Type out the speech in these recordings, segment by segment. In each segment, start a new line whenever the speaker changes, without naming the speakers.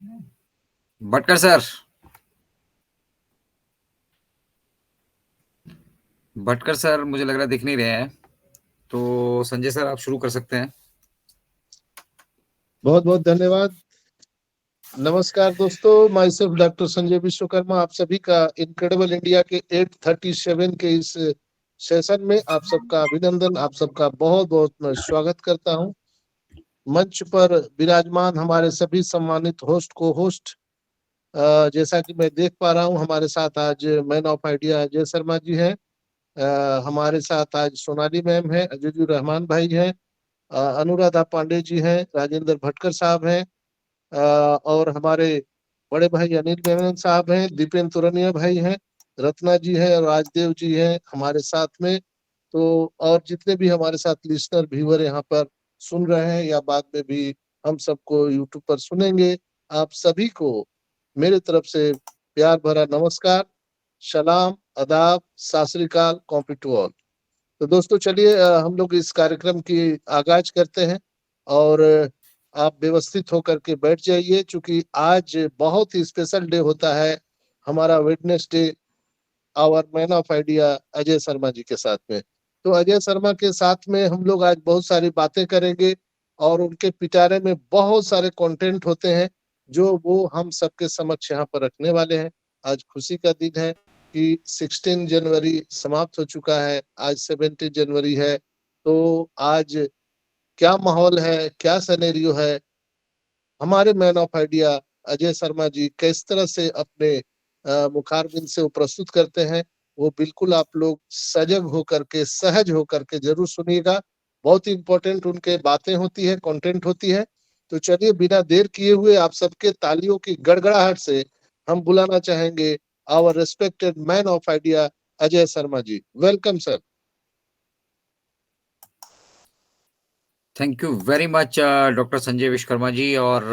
Bhatkar sir. Bhatkar sir मुझे लग रहा है दिख नहीं रहे हैं, तो संजय सर आप शुरू कर सकते हैं।
बहुत बहुत धन्यवाद। नमस्कार दोस्तों, my self doctor Sanjay Vishwakarma आप सभी का इनक्रेडिबल इंडिया के 837 के इस सेशन में आप सबका अभिनंदन, आप सबका बहुत बहुत मैं स्वागत करता हूं। मंच पर विराजमान हमारे सभी सम्मानित होस्ट जैसा कि मैं देख पा रहा हूं, हमारे साथ आज man of idea Ajay Sharma ji हैं। हमारे साथ आज सोनाली मैम है, अजीजुर रहमान भाई हैं, अनुराधा पांडे जी हैं, राजेंद्र भटकर साहब हैं, और हमारे बड़े भाई अनिल मेनन साहब हैं, दीपेंद्र तुरनिया भाई हैं, रत्ना जी हैं और राजदेव जी हैं हमारे साथ में। तो और जितने भी हमारे साथ लिसनर व्यूअर यहाँ पर सुन रहे हैं या बाद में भी हम सबको यूट्यूब पर सुनेंगे, आप सभी को मेरे तरफ से प्यार भरा नमस्कार, सलाम, आदाब, सत श्री अकाल, कॉम्पी टू ऑल। तो दोस्तों चलिए हम लोग इस कार्यक्रम की आगाज करते हैं और आप व्यवस्थित होकर के बैठ जाइए, क्योंकि आज बहुत ही स्पेशल डे होता है हमारा Wednesday our man of idea Ajay Sharma ji के साथ में। तो अजय शर्मा के साथ में हम लोग आज बहुत सारी बातें करेंगे और उनके पिटारे में बहुत सारे कंटेंट होते हैं जो वो हम सबके समक्ष यहाँ पर रखने वाले हैं। आज खुशी का दिन है कि 16 जनवरी समाप्त हो चुका है, आज 17 जनवरी है। तो आज क्या माहौल है, क्या सिनेरियो है, हमारे man of idea Ajay Sharma ji किस तरह से अपने मुखारबिन से वो प्रस्तुत करते हैं, वो बिल्कुल आप लोग सजग होकर के, सहज होकर के जरूर सुनिएगा। बहुत ही इंपॉर्टेंट उनके बातें होती है, कंटेंट होती है। तो चलिए बिना देर किए हुए आप सबके तालियों की गड़गड़ाहट से हम बुलाना चाहेंगे our respected man of idea Ajay Sharma ji. Welcome sir.
Thank you very much doctor Sanjay Vishwakarma ji, और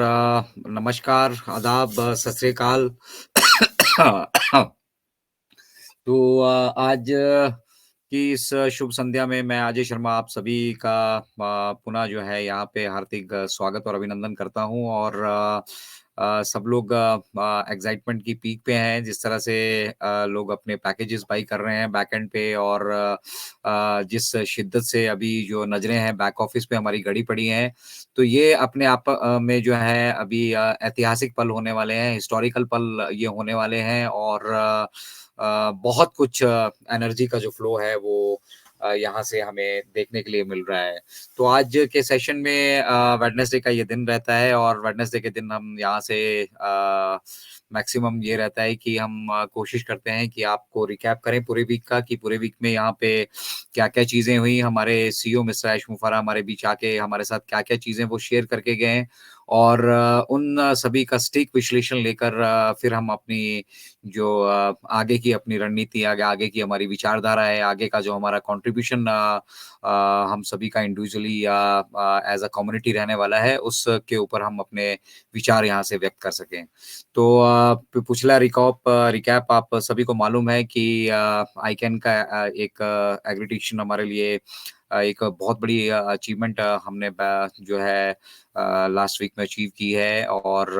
नमस्कार, आदाब, सत श्री अकाल। तो आज की इस शुभ संध्या में मैं अजय शर्मा आप सभी का पुनः जो है यहाँ पे हार्दिक स्वागत और अभिनंदन करता हूँ। और सब लोग एक्साइटमेंट की पीक पे हैं, जिस तरह से लोग अपने पैकेजेस बाई कर रहे हैं बैक एंड पे, और जिस शिद्दत से अभी जो नजरें हैं बैक ऑफिस पे हमारी गड़ी पड़ी हैं, तो ये अपने आप में जो है अभी ऐतिहासिक पल होने वाले हैं, हिस्टोरिकल पल ये होने वाले हैं। और बहुत कुछ एनर्जी का जो फ्लो है वो यहाँ से हमें देखने के लिए मिल रहा है। तो आज के सेशन में वेडनेसडे का ये दिन रहता है, और वेडनेसडे के दिन हम यहाँ से मैक्सिमम ये रहता है कि हम कोशिश करते हैं कि आपको रिकैप करें पूरे वीक का, कि पूरे वीक में यहाँ पे क्या-क्या चीज़ें हुई। हमारे सीईओ मिस्टर ऐश मुफर्रा हमारे बीच आके हमारे साथ क्या-क्या चीज़ें वो शेयर करके गए हैं, और उन सभी का सटीक विश्लेषण लेकर फिर हम अपनी जो आगे की अपनी रणनीति, आगे की हमारी विचारधारा है, आगे का जो हमारा कंट्रीब्यूशन हम सभी का इंडिविजुअली या एज़ अ कम्युनिटी रहने वाला है, उसके ऊपर हम अपने विचार यहाँ से व्यक्त कर सकें। तो पिछला रिकैप आप सभी को मालूम है कि आईकैन का एक एक्रीडिटेशन हमारे लिए एक बहुत बड़ी अचीवमेंट हमने जो है लास्ट वीक में अचीव की है, और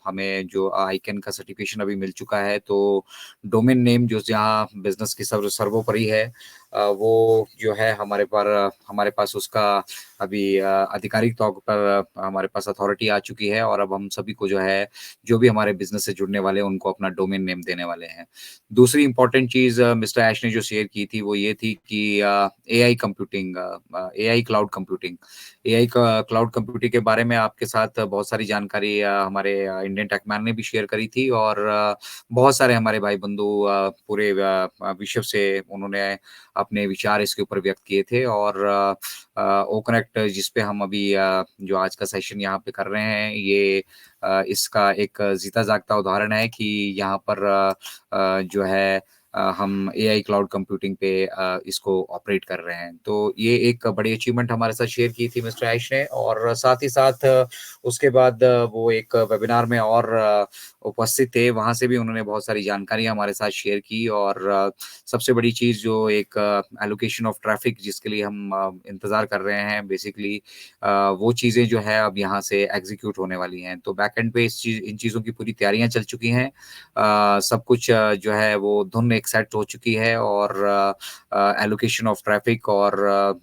हमें जो आईकैन का सर्टिफिकेशन अभी मिल चुका है। तो डोमेन नेम जो जहाँ बिजनेस की सर्वोपरि है, वो जो है हमारे पास उसका अभी आधिकारिक तौर पर हमारे पास अथॉरिटी आ चुकी है, और अब हम सभी को जो है जो भी हमारे बिजनेस से जुड़ने वाले हैं उनको अपना डोमेन नेम देने वाले हैं। दूसरी इंपॉर्टेंट चीज मिस्टर ऐश ने जो शेयर की थी वो ये थी कि AI computing, AI cloud computing, AI का क्लाउड कंप्यूटिंग के बारे में आपके साथ बहुत सारी जानकारी हमारे इंडियन टेकमैन ने भी शेयर करी थी, और बहुत सारे हमारे भाई बंधु पूरे विश्व से उन्होंने अपने विचार इसके ऊपर व्यक्त किए थे। और ओ कनेक्ट जिस पे हम अभी जो आज का सेशन यहाँ पे कर रहे हैं, ये इसका एक जीता जागता उदाहरण है कि यहाँ पर जो है हम एआई क्लाउड कंप्यूटिंग पे इसको ऑपरेट कर रहे हैं। तो ये एक बड़ी अचीवमेंट हमारे साथ शेयर की थी मिस्टर ऐश ने, और साथ ही साथ उसके बाद वो एक वेबिनार में और उपस्थित थे, वहाँ से भी उन्होंने बहुत सारी जानकारी हमारे साथ शेयर की। और सबसे बड़ी चीज़ जो एक एलोकेशन ऑफ ट्रैफिक जिसके लिए हम इंतज़ार कर रहे हैं बेसिकली, वो चीज़ें जो है अब यहाँ से एग्ज़ीक्यूट होने वाली हैं। तो बैक एंड पे इन चीज़ों की पूरी तैयारियाँ चल चुकी हैं। सब कुछ जो है वो धुन एक सेट हो चुकी है, और एलोकेशन ऑफ ट्रैफिक और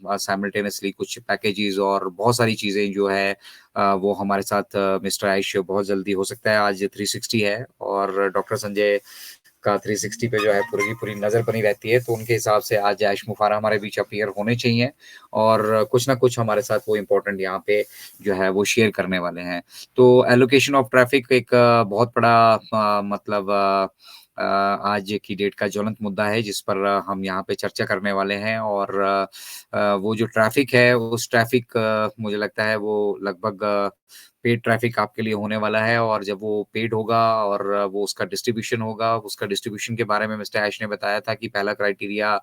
साइमल्टेनियसली कुछ पैकेजेज़ और बहुत सारी चीज़ें जो है वो हमारे साथ मिस्टर आयुष बहुत जल्दी हो सकता है। आज 360 है, और डॉक्टर संजय का 360 पे जो है पूरी की पूरी नज़र बनी रहती है, तो उनके हिसाब से आज ऐश मुफारा हमारे बीच अपीयर होने चाहिए, और कुछ ना कुछ हमारे साथ वो इम्पोर्टेंट यहाँ पे जो है वो शेयर करने वाले हैं। तो एलोकेशन ऑफ ट्रैफिक एक बहुत बड़ा मतलब आज की डेट का ज्वलंत मुद्दा है, जिस पर हम यहाँ पे चर्चा करने वाले हैं। और वो जो ट्रैफिक है, उस ट्रैफिक मुझे लगता है वो लगभग पेड ट्रैफिक आपके लिए होने वाला है, और जब वो पेड होगा और वो उसका डिस्ट्रीब्यूशन के बारे में मिस्टर ऐश ने बताया था कि पहला क्राइटेरिया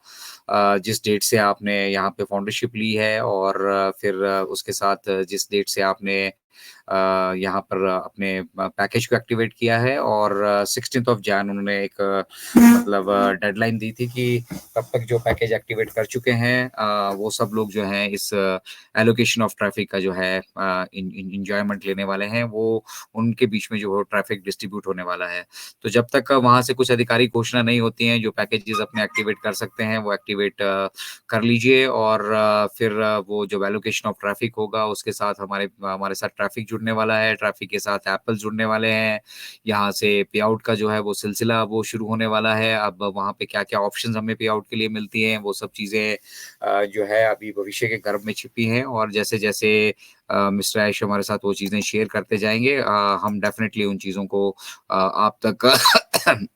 जिस डेट से आपने यहाँ पे फाउंडरशिप ली है, और फिर उसके साथ जिस डेट से आपने यहाँ पर अपने पैकेज को एक्टिवेट किया है, और 16th ऑफ जैन उन्होंने एक मतलब डेडलाइन दी थी कि तब तक जो पैकेज एक्टिवेट कर चुके हैं वो सब लोग जो हैं इस एलोकेशन ऑफ ट्रैफिक का जो है इंजॉयमेंट लेने वाले हैं। वो उनके बीच में जो ट्रैफिक डिस्ट्रीब्यूट होने वाला है। तो जब तक वहां से कुछ आधिकारिक घोषणा नहीं होती है, जो पैकेजेस अपने एक्टिवेट कर सकते हैं वो एक्टिवेट कर लीजिए। और फिर वो जो एलोकेशन ऑफ ट्रैफिक होगा उसके साथ हमारे हमारे साथ ट्रैफिक जुड़ने वाला है, ट्रैफिक के साथ एप्पल जुड़ने वाले हैं। यहाँ से पे आउट का जो है वो सिलसिला वो शुरू होने वाला है। अब वहाँ पे क्या क्या ऑप्शंस हमें पे आउट के लिए मिलती हैं, वो सब चीज़ें जो है अभी भविष्य के गर्भ में छिपी हैं, और जैसे जैसे मिस्टर ऐश हमारे साथ वो चीज़ें शेयर करते जाएंगे, हम डेफिनेटली उन चीज़ों को आप तक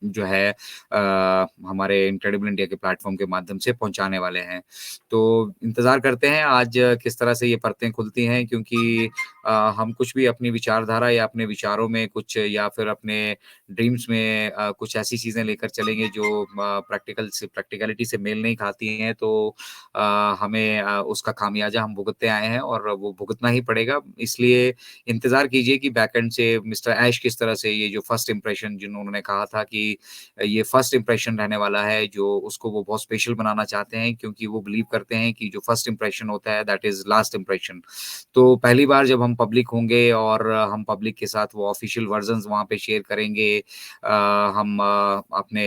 जो है हमारे इनक्रेडिबल इंडिया के प्लेटफॉर्म के माध्यम से पहुंचाने वाले हैं। तो इंतजार करते हैं आज किस तरह से ये परतें खुलती हैं, क्योंकि हम कुछ भी अपनी विचारधारा या अपने विचारों में कुछ, या फिर अपने ड्रीम्स में कुछ ऐसी चीज़ें लेकर चलेंगे जो प्रैक्टिकलिटी से मेल नहीं खाती हैं, तो हमें उसका खामियाजा हम भुगतते आए हैं, और वो भुगतना ही पड़ेगा। इसलिए इंतज़ार कीजिए कि बैकएंड से मिस्टर ऐश किस तरह से ये जो फर्स्ट इंप्रेशन जिन्होंने कहा था कि ये फर्स्ट इंप्रेशन रहने वाला है, जो उसको वो बहुत स्पेशल बनाना चाहते हैं, क्योंकि वो बिलीव करते हैं कि जो फर्स्ट इंप्रेशन होता है दैट इज़ लास्ट इंप्रेशन। तो पहली बार जब हम पब्लिक होंगे और हम पब्लिक के साथ वो ऑफिशियल वर्जन्स वहाँ पे शेयर करेंगे, हम अपने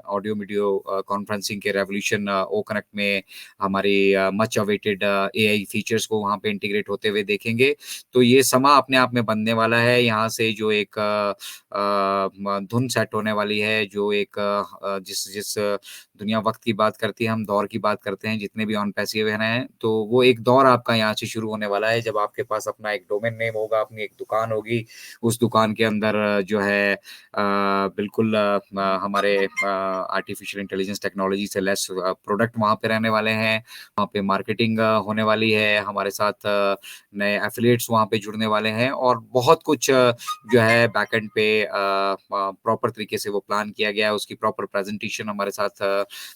ऑडियो वीडियो कॉन्फ्रेंसिंग के रेवोल्यूशन ओ कनेक्ट में हमारी मच अवेटेड एआई फीचर्स को वहाँ पे इंटीग्रेट होते हुए देखेंगे। तो ये समा अपने आप में बनने वाला है। यहाँ से जो एक धुन सेट होने वाली है, जो एक जिस जिस दुनिया वक्त की बात करती है, हम दौर की बात करते हैं, जितने भी ऑन पैसिव हैं, तो वो एक दौर आपका यहाँ से शुरू होने वाला है, जब आपके पास अपना एक डोमेन नेम होगा, अपनी एक दुकान होगी। उस दुकान के अंदर जो है बिल्कुल हमारे आर्टिफिशियल इंटेलिजेंस टेक्नोलॉजी से लेस प्रोडक्ट वहाँ पे रहने वाले हैं। वहाँ पे मार्केटिंग होने वाली है, हमारे साथ नए एफिलिएट्स वहाँ पे जुड़ने वाले हैं, और बहुत कुछ जो है बैकएंड पे प्रॉपर तरीके से वो प्लान किया गया है। उसकी प्रॉपर प्रेजेंटेशन हमारे साथ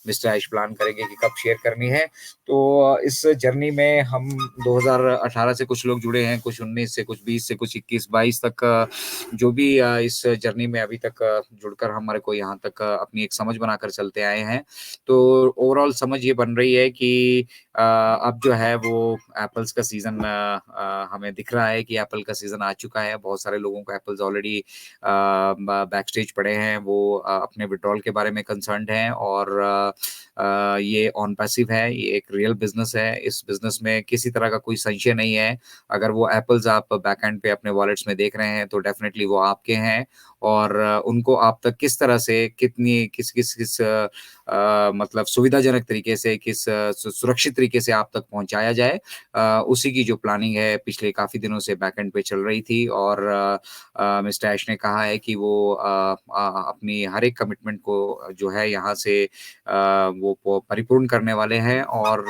मिस्टर आयुष प्लान करेंगे कि कब शेयर करनी है। तो इस जर्नी में हम 2018 से कुछ लोग जुड़े हैं, कुछ 19 से, कुछ 20 से, कुछ 21-22 तक, जो भी इस जर्नी में अभी तक जुड़कर हमारे को यहाँ तक अपनी एक समझ बनाकर चलते आए हैं। तो ओवरऑल समझ ये बन रही है कि अब जो है वो एप्पल्स का सीजन हमें दिख रहा है कि एप्पल का सीजन आ चुका है। बहुत सारे लोगों को एप्पल्स ऑलरेडी बैक स्टेज पड़े हैं, वो अपने विड्रॉल के बारे में कंसर्न्ड हैं, और ये ऑन पैसिव है, ये एक रियल बिजनेस है। इस बिजनेस में किसी तरह का कोई संशय नहीं है। अगर वो एप्पल्स आप बैकएंड पे अपने वॉलेट्स में देख रहे हैं, तो डेफिनेटली वो आपके हैं, और उनको आप तक किस तरह से कितनी किस किस किस मतलब सुविधाजनक तरीके से, किस सुरक्षित तरीके से आप तक पहुँचाया जाए, उसी की जो प्लानिंग है पिछले काफ़ी दिनों से बैकएंड पे चल रही थी और मिस्टर ऐश ने कहा है कि वो अपनी हर एक कमिटमेंट को जो है यहाँ से वो परिपूर्ण करने वाले हैं और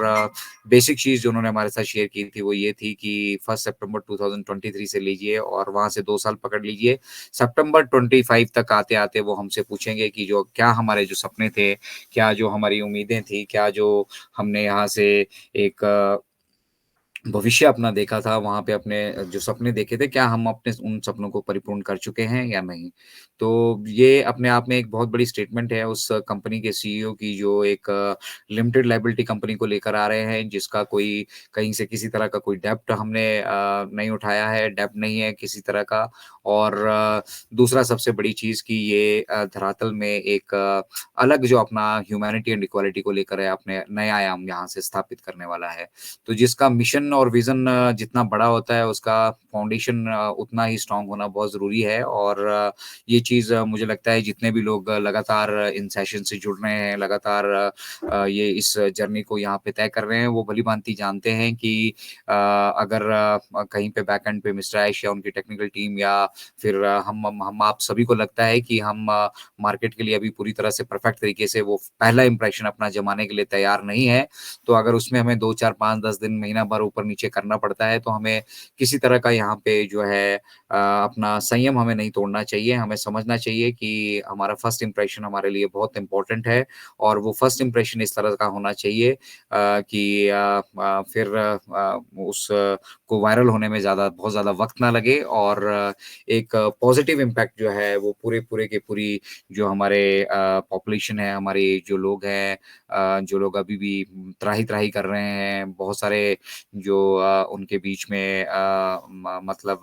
बेसिक चीज़ जो उन्होंने हमारे साथ शेयर की थी वो ये थी कि 1 सितंबर 2023 से लीजिए और वहाँ से 2 साल पकड़ लीजिए। सितंबर 25 तक आते-आते वो हमसे पूछेंगे कि जो क्या हमारे जो सपने थे, क्या जो हमारी उम्मीदें थी, क्या जो हमने यहाँ से एक भविष्य अपना देखा था, वहाँ पे अपने जो सपने देखे थे, क्या हम अपने उन सपनों को परिपूर्ण कर चुके हैं या नहीं? तो ये अपने आप में एक बहुत बड़ी स्टेटमेंट है उस कंपनी के सीईओ की जो एक लिमिटेड लायबिलिटी कंपनी को लेकर आ रहे हैं, जिसका कोई कहीं से किसी तरह का कोई डेब्ट हमने नहीं उठाया है, डेब्ट नहीं है किसी तरह का और दूसरा सबसे बड़ी चीज़ कि ये धरातल में एक अलग जो अपना ह्यूमैनिटी एंड इक्वालिटी को लेकर है, अपने नए आयाम यहाँ से स्थापित करने वाला है। तो जिसका मिशन और विज़न जितना बड़ा होता है, उसका फाउंडेशन उतना ही स्ट्रॉन्ग होना बहुत ज़रूरी है और ये चीज़ मुझे लगता है जितने भी लोग लगातार इन सेशन से जुड़ रहे हैं, लगातार ये इस जर्नी को यहाँ पे तय कर रहे हैं, वो भली-भाँति जानते हैं कि अगर कहीं पे बैकएंड पे मिस्टर ऐश या उनकी टेक्निकल टीम या फिर हम आप सभी को लगता है कि हम मार्केट के लिए अभी पूरी तरह से परफेक्ट तरीके से वो पहला इंप्रेशन अपना जमाने के लिए तैयार नहीं है, तो अगर उसमें हमें 2, 4, 5, 10 दिन, महीना भर ऊपर-नीचे करना पड़ता है, तो हमें किसी तरह का यहाँ पे जो है अपना संयम हमें नहीं तोड़ना चाहिए। हमें समझना चाहिए कि हमारा फर्स्ट इंप्रेशन हमारे लिए बहुत इम्पोर्टेंट है और वो फर्स्ट इंप्रेशन इस तरह का होना चाहिए कि फिर उस को वायरल होने में बहुत ज़्यादा वक़्त ना लगे और एक पॉज़िटिव इम्पैक्ट जो है, वो पूरे की पूरी जो हमारे पॉपुलेशन है, हमारे जो लोग हैं जो लोग अभी भी त्राहि-त्राहि कर रहे हैं, बहुत सारे जो उनके बीच में मतलब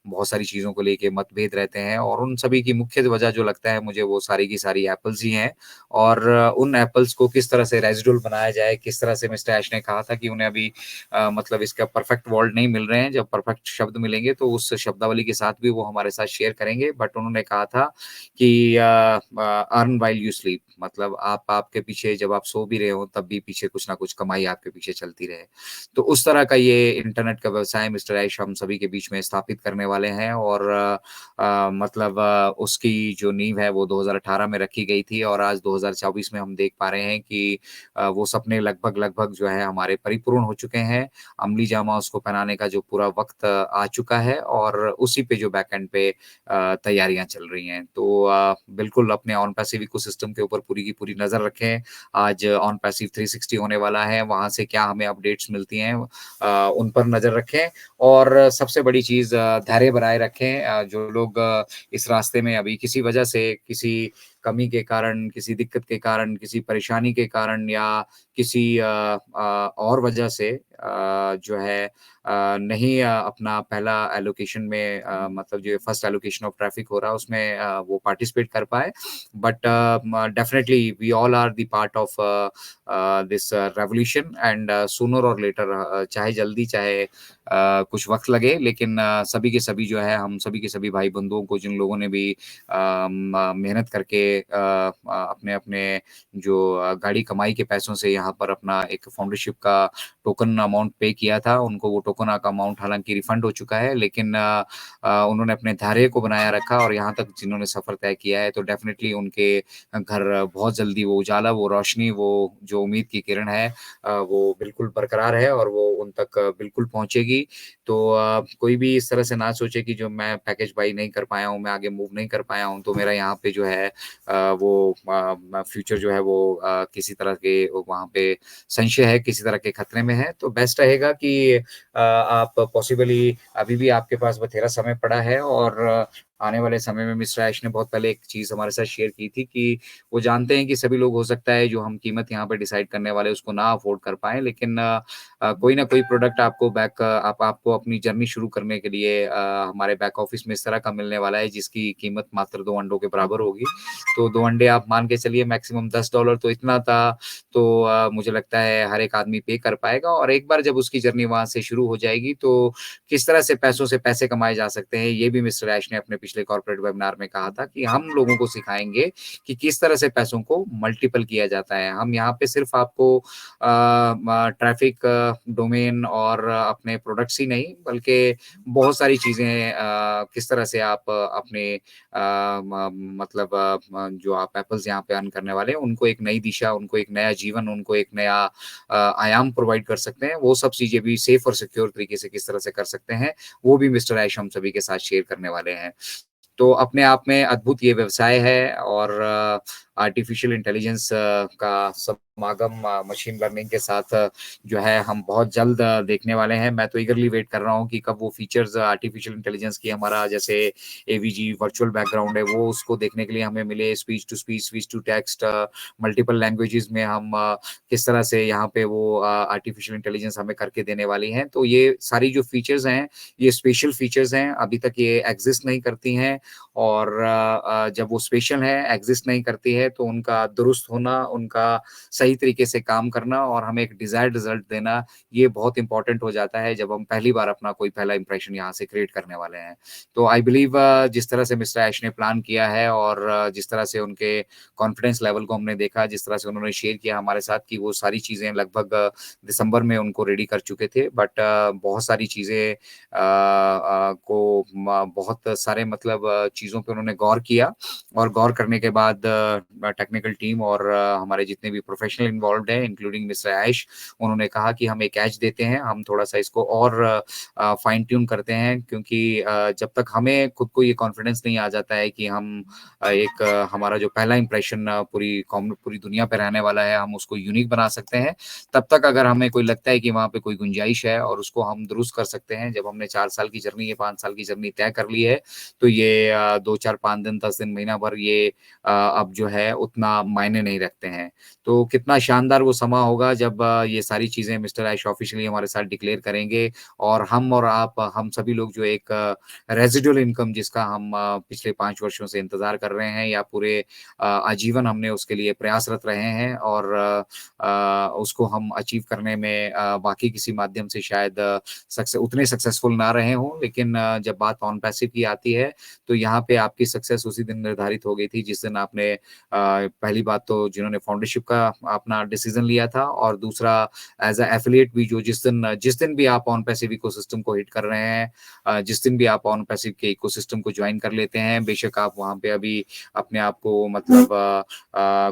बहुत सारी चीज़ों को लेके मतभेद रहते हैं और उन सभी की मुख्य वजह जो लगता है मुझे वो सारी की सारी एप्पल्स ही हैं और उन एप्पल्स को किस तरह से रेसिडुअल बनाया जाए, किस तरह से मिस्टर ऐश ने कहा था कि उन्हें अभी मतलब इसका परफेक्ट वर्ड नहीं मिल रहे हैं, जब परफेक्ट शब्द मिलेंगे तो उस शब्दावली के साथ भी वो हमारे साथ शेयर करेंगे बट उन्होंने कहा था कि अर्न व्हाइल यू स्लीप मतलब आपके पीछे जब आप सो भी रहे हो तब भी पीछे कुछ ना कुछ कमाई आपके पीछे चलती रहे। तो उस तरह का ये इंटरनेट का व्यवसाय मिस्टर ऐश हम सभी के बीच में स्थापित करने वाले हैं और मतलब उसकी जो नींव है वो 2018 में रखी गई थी और आज 2024 में हम देख पा रहे हैं कि वो सपने लगभग जो है हमारे परिपूर्ण हो चुके हैं। अमली जामा उसको पहनाने का जो पूरा वक़्त आ चुका है और उसी पे जो बैकएंड पे तैयारियाँ चल रही हैं। तो बिल्कुल अपने ऑन पैसिव इकोसिस्टम के ऊपर पूरी की पूरी नज़र रखें। आज ऑन पैसिव 360 होने वाला है, वहाँ से क्या हमें अपडेट्स मिलती हैं उन पर नज़र रखें और सबसे बड़ी चीज़ धैर्य बनाए रखें। जो लोग इस रास्ते में अभी किसी वजह से, किसी कमी के कारण, किसी दिक्कत के कारण, किसी परेशानी के कारण या किसी और वजह से जो है नहीं अपना पहला एलोकेशन में मतलब जो फर्स्ट एलोकेशन ऑफ ट्रैफिक हो रहा है उसमें वो पार्टिसिपेट कर पाए। But definitely we all are the part of this revolution and sooner और लेटर चाहे जल्दी चाहे कुछ वक़्त लगे लेकिन सभी के सभी जो है हम सभी के सभी भाई-बंधुओं को जिन लोगों ने भी मेहनत करके अपने-अपने जो गाढ़ी कमाई के पैसों से यहाँ पर अपना एक फाउंडरशिप का टोकन अमाउंट पे किया था, उनको वो टोकन का अमाउंट हालाँकि रिफंड हो चुका है लेकिन उन्होंने अपने धैर्य को बनाए रखा और यहाँ तक जिन्होंने सफ़र तय किया है तो डेफ़िनिटली उनके घर बहुत जल्दी वो उजाला, वो रोशनी, वो जो उम्मीद की किरण है वो बिल्कुल बरकरार है और वो उन तक बिल्कुल पहुँचेगी। तो कोई भी इस तरह से ना सोचे कि जो मैं पैकेज बाई नहीं कर पाया हूँ, मैं आगे मूव नहीं कर पाया हूँ, तो मेरा यहाँ पे जो है वो फ्यूचर जो है वो किसी तरह के वहाँ पे संशय है, किसी तरह के खतरे में है। तो बेस्ट रहेगा कि आप पॉसिबली अभी भी आपके पास बथेरा समय पड़ा है और आने वाले समय में मिस्टर ऐश ने बहुत पहले एक चीज़ हमारे साथ शेयर की थी कि वो जानते हैं कि सभी लोग हो सकता है जो हम कीमत यहाँ पे डिसाइड करने वाले हैं उसको ना अफ़ोर्ड कर पाएँ लेकिन कोई ना कोई प्रोडक्ट आपको आपको अपनी जर्नी शुरू करने के लिए हमारे बैक ऑफ़िस में इस तरह का मिलने वाला है जिसकी कीमत मात्र 2 अंडों के बराबर होगी। तो 2 अंडे आप मान के चलिए मैक्सिमम $10 तो इतना था तो मुझे लगता है हर एक आदमी पे कर पाएगा और एक बार जब उसकी जर्नी वहाँ से शुरू हो जाएगी तो किस तरह से पैसों से पैसे कमाए जा सकते हैं, ये भी मिस्टर ऐश ने अपने पिछले पिछले कॉर्पोरेट वेबिनार में कहा था कि हम लोगों को सिखाएंगे कि किस तरह से पैसों को मल्टीपल किया जाता है। हम यहाँ पे सिर्फ आपको ट्रैफिक, डोमेन और अपने प्रोडक्ट्स ही नहीं, बल्कि बहुत सारी चीजें, किस तरह से आप अपने मतलब जो आप एप्पल्स यहाँ पे अर्न करने वाले हैं उनको एक नई दिशा, उनको एक नया जीवन, उनको एक नया आयाम प्रोवाइड कर सकते हैं, वो सब चीजें भी सेफ और सिक्योर तरीके से किस तरह से कर सकते हैं, वो भी मिस्टर ऐश हम सभी के साथ शेयर करने वाले हैं। तो अपने आप में अद्भुत ये व्यवसाय है और आर्टिफिशियल इंटेलिजेंस का समागम मशीन लर्निंग के साथ जो है हम बहुत जल्द देखने वाले हैं। मैं तो ईगरली वेट कर रहा हूँ कि कब वो फीचर्स आर्टिफिशियल इंटेलिजेंस की, हमारा जैसे एवीजी वर्चुअल बैकग्राउंड है, वो उसको देखने के लिए हमें मिले, speech to speech, speech to text, multiple languages में हम किस तरह से यहाँ पे वो आर्टिफिशियल इंटेलिजेंस हमें करके देने वाली हैं। तो ये सारी जो फीचर्स हैं, ये स्पेशल फीचर्स हैं, अभी तक ये एग्जिस्ट नहीं करती हैं, और जब वो स्पेशल है, एग्जिस्ट नहीं करती है, तो उनका दुरुस्त होना, उनका सही तरीके से काम करना और हमें एक डिजायर्ड रिजल्ट देना, ये बहुत इंपॉर्टेंट हो जाता है जब हम पहली बार अपना कोई पहला इंप्रेशन यहाँ से क्रिएट करने वाले हैं। तो आई बिलीव जिस तरह से मिस्टर ऐश ने प्लान किया है और जिस तरह से उनके कॉन्फिडेंस लेवल को हमने देखा, जिस तरह से उन्होंने शेयर किया हमारे साथ कि वो सारी चीजें लगभग दिसंबर में उनको रेडी कर चुके थे, बट बहुत सारी चीजें को बहुत सारे मतलब चीजों पे उन्होंने गौर किया, और गौर करने के बाद टेक्निकल टीम और हमारे जितने भी प्रोफेशनल इन्वॉल्व हैं, इंक्लूडिंग मिस्टर ऐश, उन्होंने कहा कि हम एक एज देते हैं, हम थोड़ा सा इसको और फाइन ट्यून करते हैं, क्योंकि जब तक हमें खुद को ये कॉन्फिडेंस नहीं आ जाता है कि हम एक हमारा जो पहला इंप्रेशन पूरी दुनिया पे रहने वाला है, हम उसको यूनिक बना सकते हैं, तब तक अगर हमें कोई लगता है कि वहाँ पे कोई गुंजाइश है और उसको हम दुरुस्त कर सकते हैं, जब हमने 4 साल की जर्नी या 5 साल की जर्नी तय कर ली है, तो ये 2 4 5 दिन 10 दिन महीना भर ये अब जो है उतना मायने नहीं रखते हैं। तो कितना शानदार वो समा होगा जब ये सारी चीजें मिस्टर ऐश ऑफिशियली हमारे साथ डिक्लेयर करेंगे, और हम और आप, हम सभी लोग जो एक रेजिडुअल इनकम जिसका हम पिछले 5 वर्षों से इंतजार कर रहे हैं, या पूरे आजीवन हमने उसके लिए प्रयासरत रहे हैं, और उसको हम अचीव करने में बाकी किसी माध्यम से शायद उतने सक्सेसफुल ना रहे हों, लेकिन जब बात ऑन पैसिव की आती है, तो यहाँ पे आपकी सक्सेस उसी दिन निर्धारित हो गई थी जिस दिन आपने पहली बात तो जिन्होंने फाउंडरशिप का अपना डिसीजन लिया था, और दूसरा एज अ एफिलिएट भी, जो जिस दिन भी आप ऑन पैसिव इकोसिस्टम को हिट कर रहे हैं, जिस दिन भी आप ऑन पैसिव के इकोसिस्टम को ज्वाइन कर लेते हैं, बेशक आप वहां पे अभी अपने आप को मतलब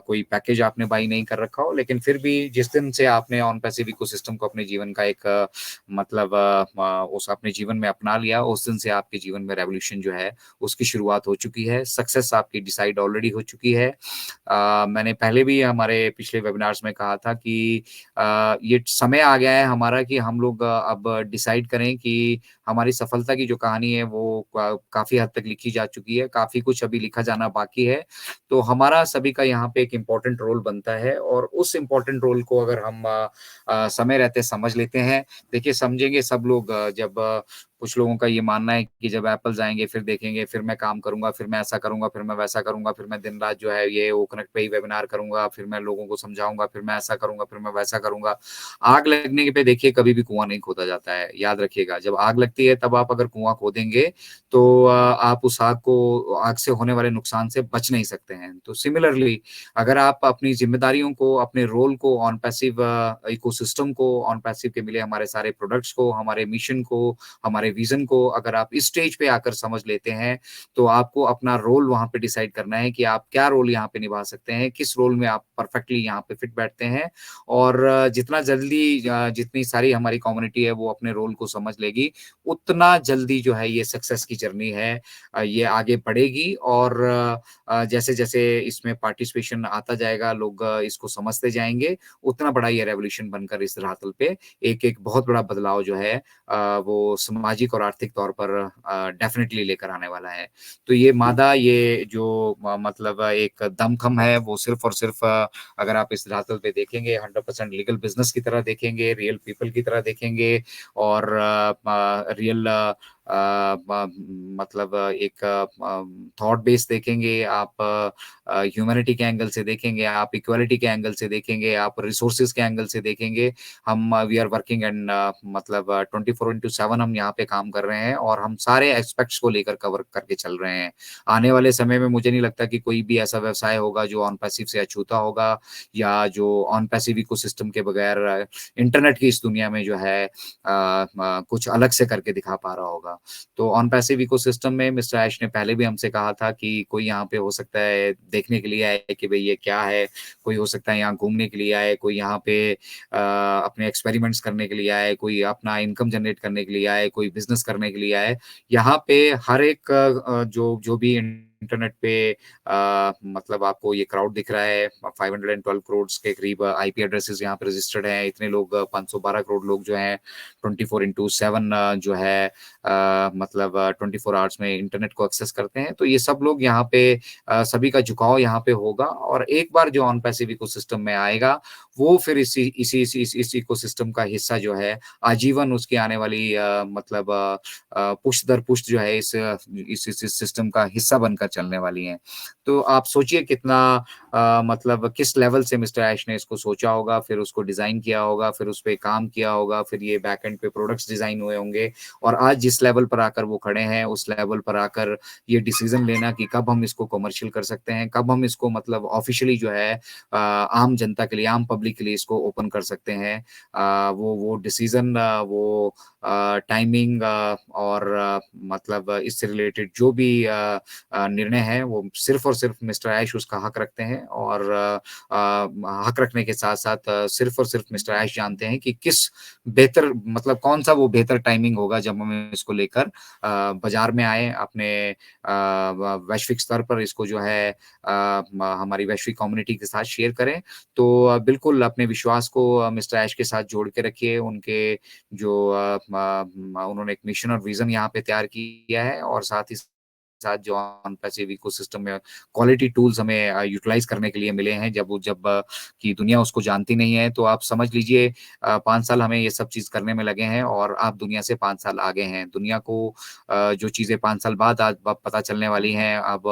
कोई पैकेज आपने बाई नहीं कर रखा हो, लेकिन फिर भी जिस दिन से आपने ऑन पैसिव इकोसिस्टम को अपने जीवन का एक मतलब उस अपने जीवन में अपना लिया, उस दिन से आपके जीवन में रेवोल्यूशन जो है उसकी शुरुआत हो चुकी है, सक्सेस आपकी डिसाइड ऑलरेडी हो चुकी है। मैंने पहले भी हमारे पिछले वेबिनार्स में कहा था कि ये समय आ गया है हमारा कि हम लोग अब डिसाइड करें कि हमारी सफलता की जो कहानी है वो काफी हद तक लिखी जा चुकी है, काफी कुछ अभी लिखा जाना बाकी है, तो हमारा सभी का यहाँ पे एक इम्पोर्टेंट रोल बनता है, और उस इम्पोर्टेंट रोल को अगर हम समय रहते समझ लेते हैं, देखिए समझेंगे सब लोग, जब कुछ लोगों का ये मानना है कि जब एप्पल आएंगे फिर देखेंगे, फिर मैं काम करूंगा, फिर मैं ऐसा करूंगा, फिर मैं वैसा करूंगा, फिर मैं दिन रात जो है ये ओकनेक्ट पे ही वेबिनार करूंगा, फिर मैं लोगों को समझाऊंगा, फिर मैं ऐसा करूंगा, फिर मैं वैसा करूंगा। आग लगने पे देखिए कभी भी कुआं नहीं खोदा जाता है, याद रखिएगा, जब आग लगती है तब आप अगर कुआं खोदेंगे तो आप उस आग से होने वाले नुकसान से बच नहीं सकते हैं। तो सिमिलरली अगर आप अपनी जिम्मेदारियों को, अपने रोल को, ऑन पैसिव इकोसिस्टम को, ऑन पैसिव के मिले हमारे सारे प्रोडक्ट्स को, हमारे मिशन को, हमारे विजन को अगर आप इस स्टेज पे आकर समझ लेते हैं, तो आपको अपना रोल वहां पे डिसाइड करना है कि आप क्या रोल यहाँ पे निभा सकते हैं, किस रोल में आप परफेक्टली यहाँ पे फिट बैठते हैं, और जितना जल्दी जितनी सारी हमारी कम्युनिटी है वो अपने रोल को समझ लेगी, उतना जल्दी जो है ये सक्सेस की जर्नी है ये आगे बढ़ेगी, और जैसे जैसे इसमें पार्टिसिपेशन आता जाएगा, लोग इसको समझते जाएंगे, उतना बड़ा ये रेवोल्यूशन बनकर इस धरातल पे एक एक बहुत बड़ा बदलाव जो है वो सामाजिक और आर्थिक तौर पर डेफिनेटली लेकर आने वाला है। तो ये मादा, ये जो मतलब एक दमखम है, वो सिर्फ और सिर्फ अगर आप इस धरातल पे देखेंगे 100% लीगल बिजनेस की तरह देखेंगे, रियल पीपल की तरह देखेंगे, और रियल मतलब एक थॉट बेस देखेंगे, आप ह्यूमैनिटी के एंगल से देखेंगे, आप इक्वालिटी के एंगल से देखेंगे, आप रिसोर्सेज के एंगल से देखेंगे, हम वी आर वर्किंग एंड मतलब 24/7 हम यहाँ पे काम कर रहे हैं और हम सारे एस्पेक्ट्स को लेकर कवर करके चल रहे हैं। आने वाले समय में मुझे नहीं लगता कि कोई भी ऐसा व्यवसाय होगा जो ऑन पैसिव से अछूता होगा या जो ऑन पैसिव इकोसिस्टम के बगैर इंटरनेट की इस दुनिया में जो है कुछ अलग से करके दिखा पा रहा होगा। तो ऑन पैसिव इकोसिस्टम में मिस्टर ऐश ने पहले भी हमसे कहा था कि कोई यहाँ पे हो सकता है देखने के लिए आए कि भाई ये क्या है, कोई हो सकता है यहाँ घूमने के लिए आए, कोई यहाँ पे अपने एक्सपेरिमेंट्स करने के लिए आए, कोई अपना इनकम जनरेट करने के लिए आए, कोई बिजनेस करने के लिए आए। यहाँ पे हर एक जो जो भी इंटरनेट पे मतलब आपको ये क्राउड दिख रहा है, 512 करोड़ के करीब आईपी एड्रेसेस यहाँ पे रजिस्टर्ड हैं। इतने लोग 512 करोड़ लोग जो हैं 24/7 जो है मतलब 24 आवर्स में इंटरनेट को एक्सेस करते हैं। तो ये सब लोग यहाँ पे सभी का झुकाव यहाँ पे होगा और एक बार जो ऑन पैसिव इकोसिस्टम में आएगा वो फिर इस इकोसिस्टम का हिस्सा जो है आजीवन उसकी आने वाली मतलब पुष्ट दर पुष्ट जो है इस सिस्टम का हिस्सा बनकर चलने वाली हैं। तो आप सोचिए कितना मतलब किस लेवल से मिस्टर ऐश ने इसको सोचा होगा, फिर उसको डिजाइन किया होगा, फिर उस पर काम किया होगा, फिर ये बैक एंड पे प्रोडक्ट्स डिजाइन हुए होंगे और आज जिस लेवल पर आकर वो खड़े हैं उस लेवल पर आकर ये डिसीजन लेना कि कब हम इसको कमर्शियल कर सकते हैं, कब हम इसको मतलब ऑफिशियली जो है आम जनता के लिए, आम पब्लिक के लिए इसको ओपन कर सकते हैं। वो डिसीजन वो टाइमिंग और मतलब इससे रिलेटेड जो भी निर्णय है वो सिर्फ और सिर्फ मिस्टर ऐश उसका हक रखते हैं और हक रखने के साथ साथ सिर्फ और सिर्फ मिस्टर ऐश जानते हैं कि किस बेहतर मतलब कौन सा वो बेहतर टाइमिंग होगा जब हम इसको लेकर बाजार में आए, अपने वैश्विक स्तर पर इसको जो है हमारी वैश्विक कम्युनिटी के साथ शेयर करें। तो बिल्कुल अपने विश्वास को मिस्टर ऐश के साथ जोड़ के रखिए। उनके जो उन्होंने एक मिशन और विजन यहाँ पे तैयार किया है और साथ ही साथ जो ऑन पैसिव इकोसिस्टम में क्वालिटी टूल्स हमें यूटिलाइज करने के लिए मिले हैं जब की दुनिया उसको जानती नहीं है। तो आप समझ लीजिए 5 साल हमें ये सब चीज करने में लगे हैं और आप दुनिया से 5 साल आगे हैं। दुनिया को जो चीजें 5 साल बाद आज पता चलने वाली हैं अब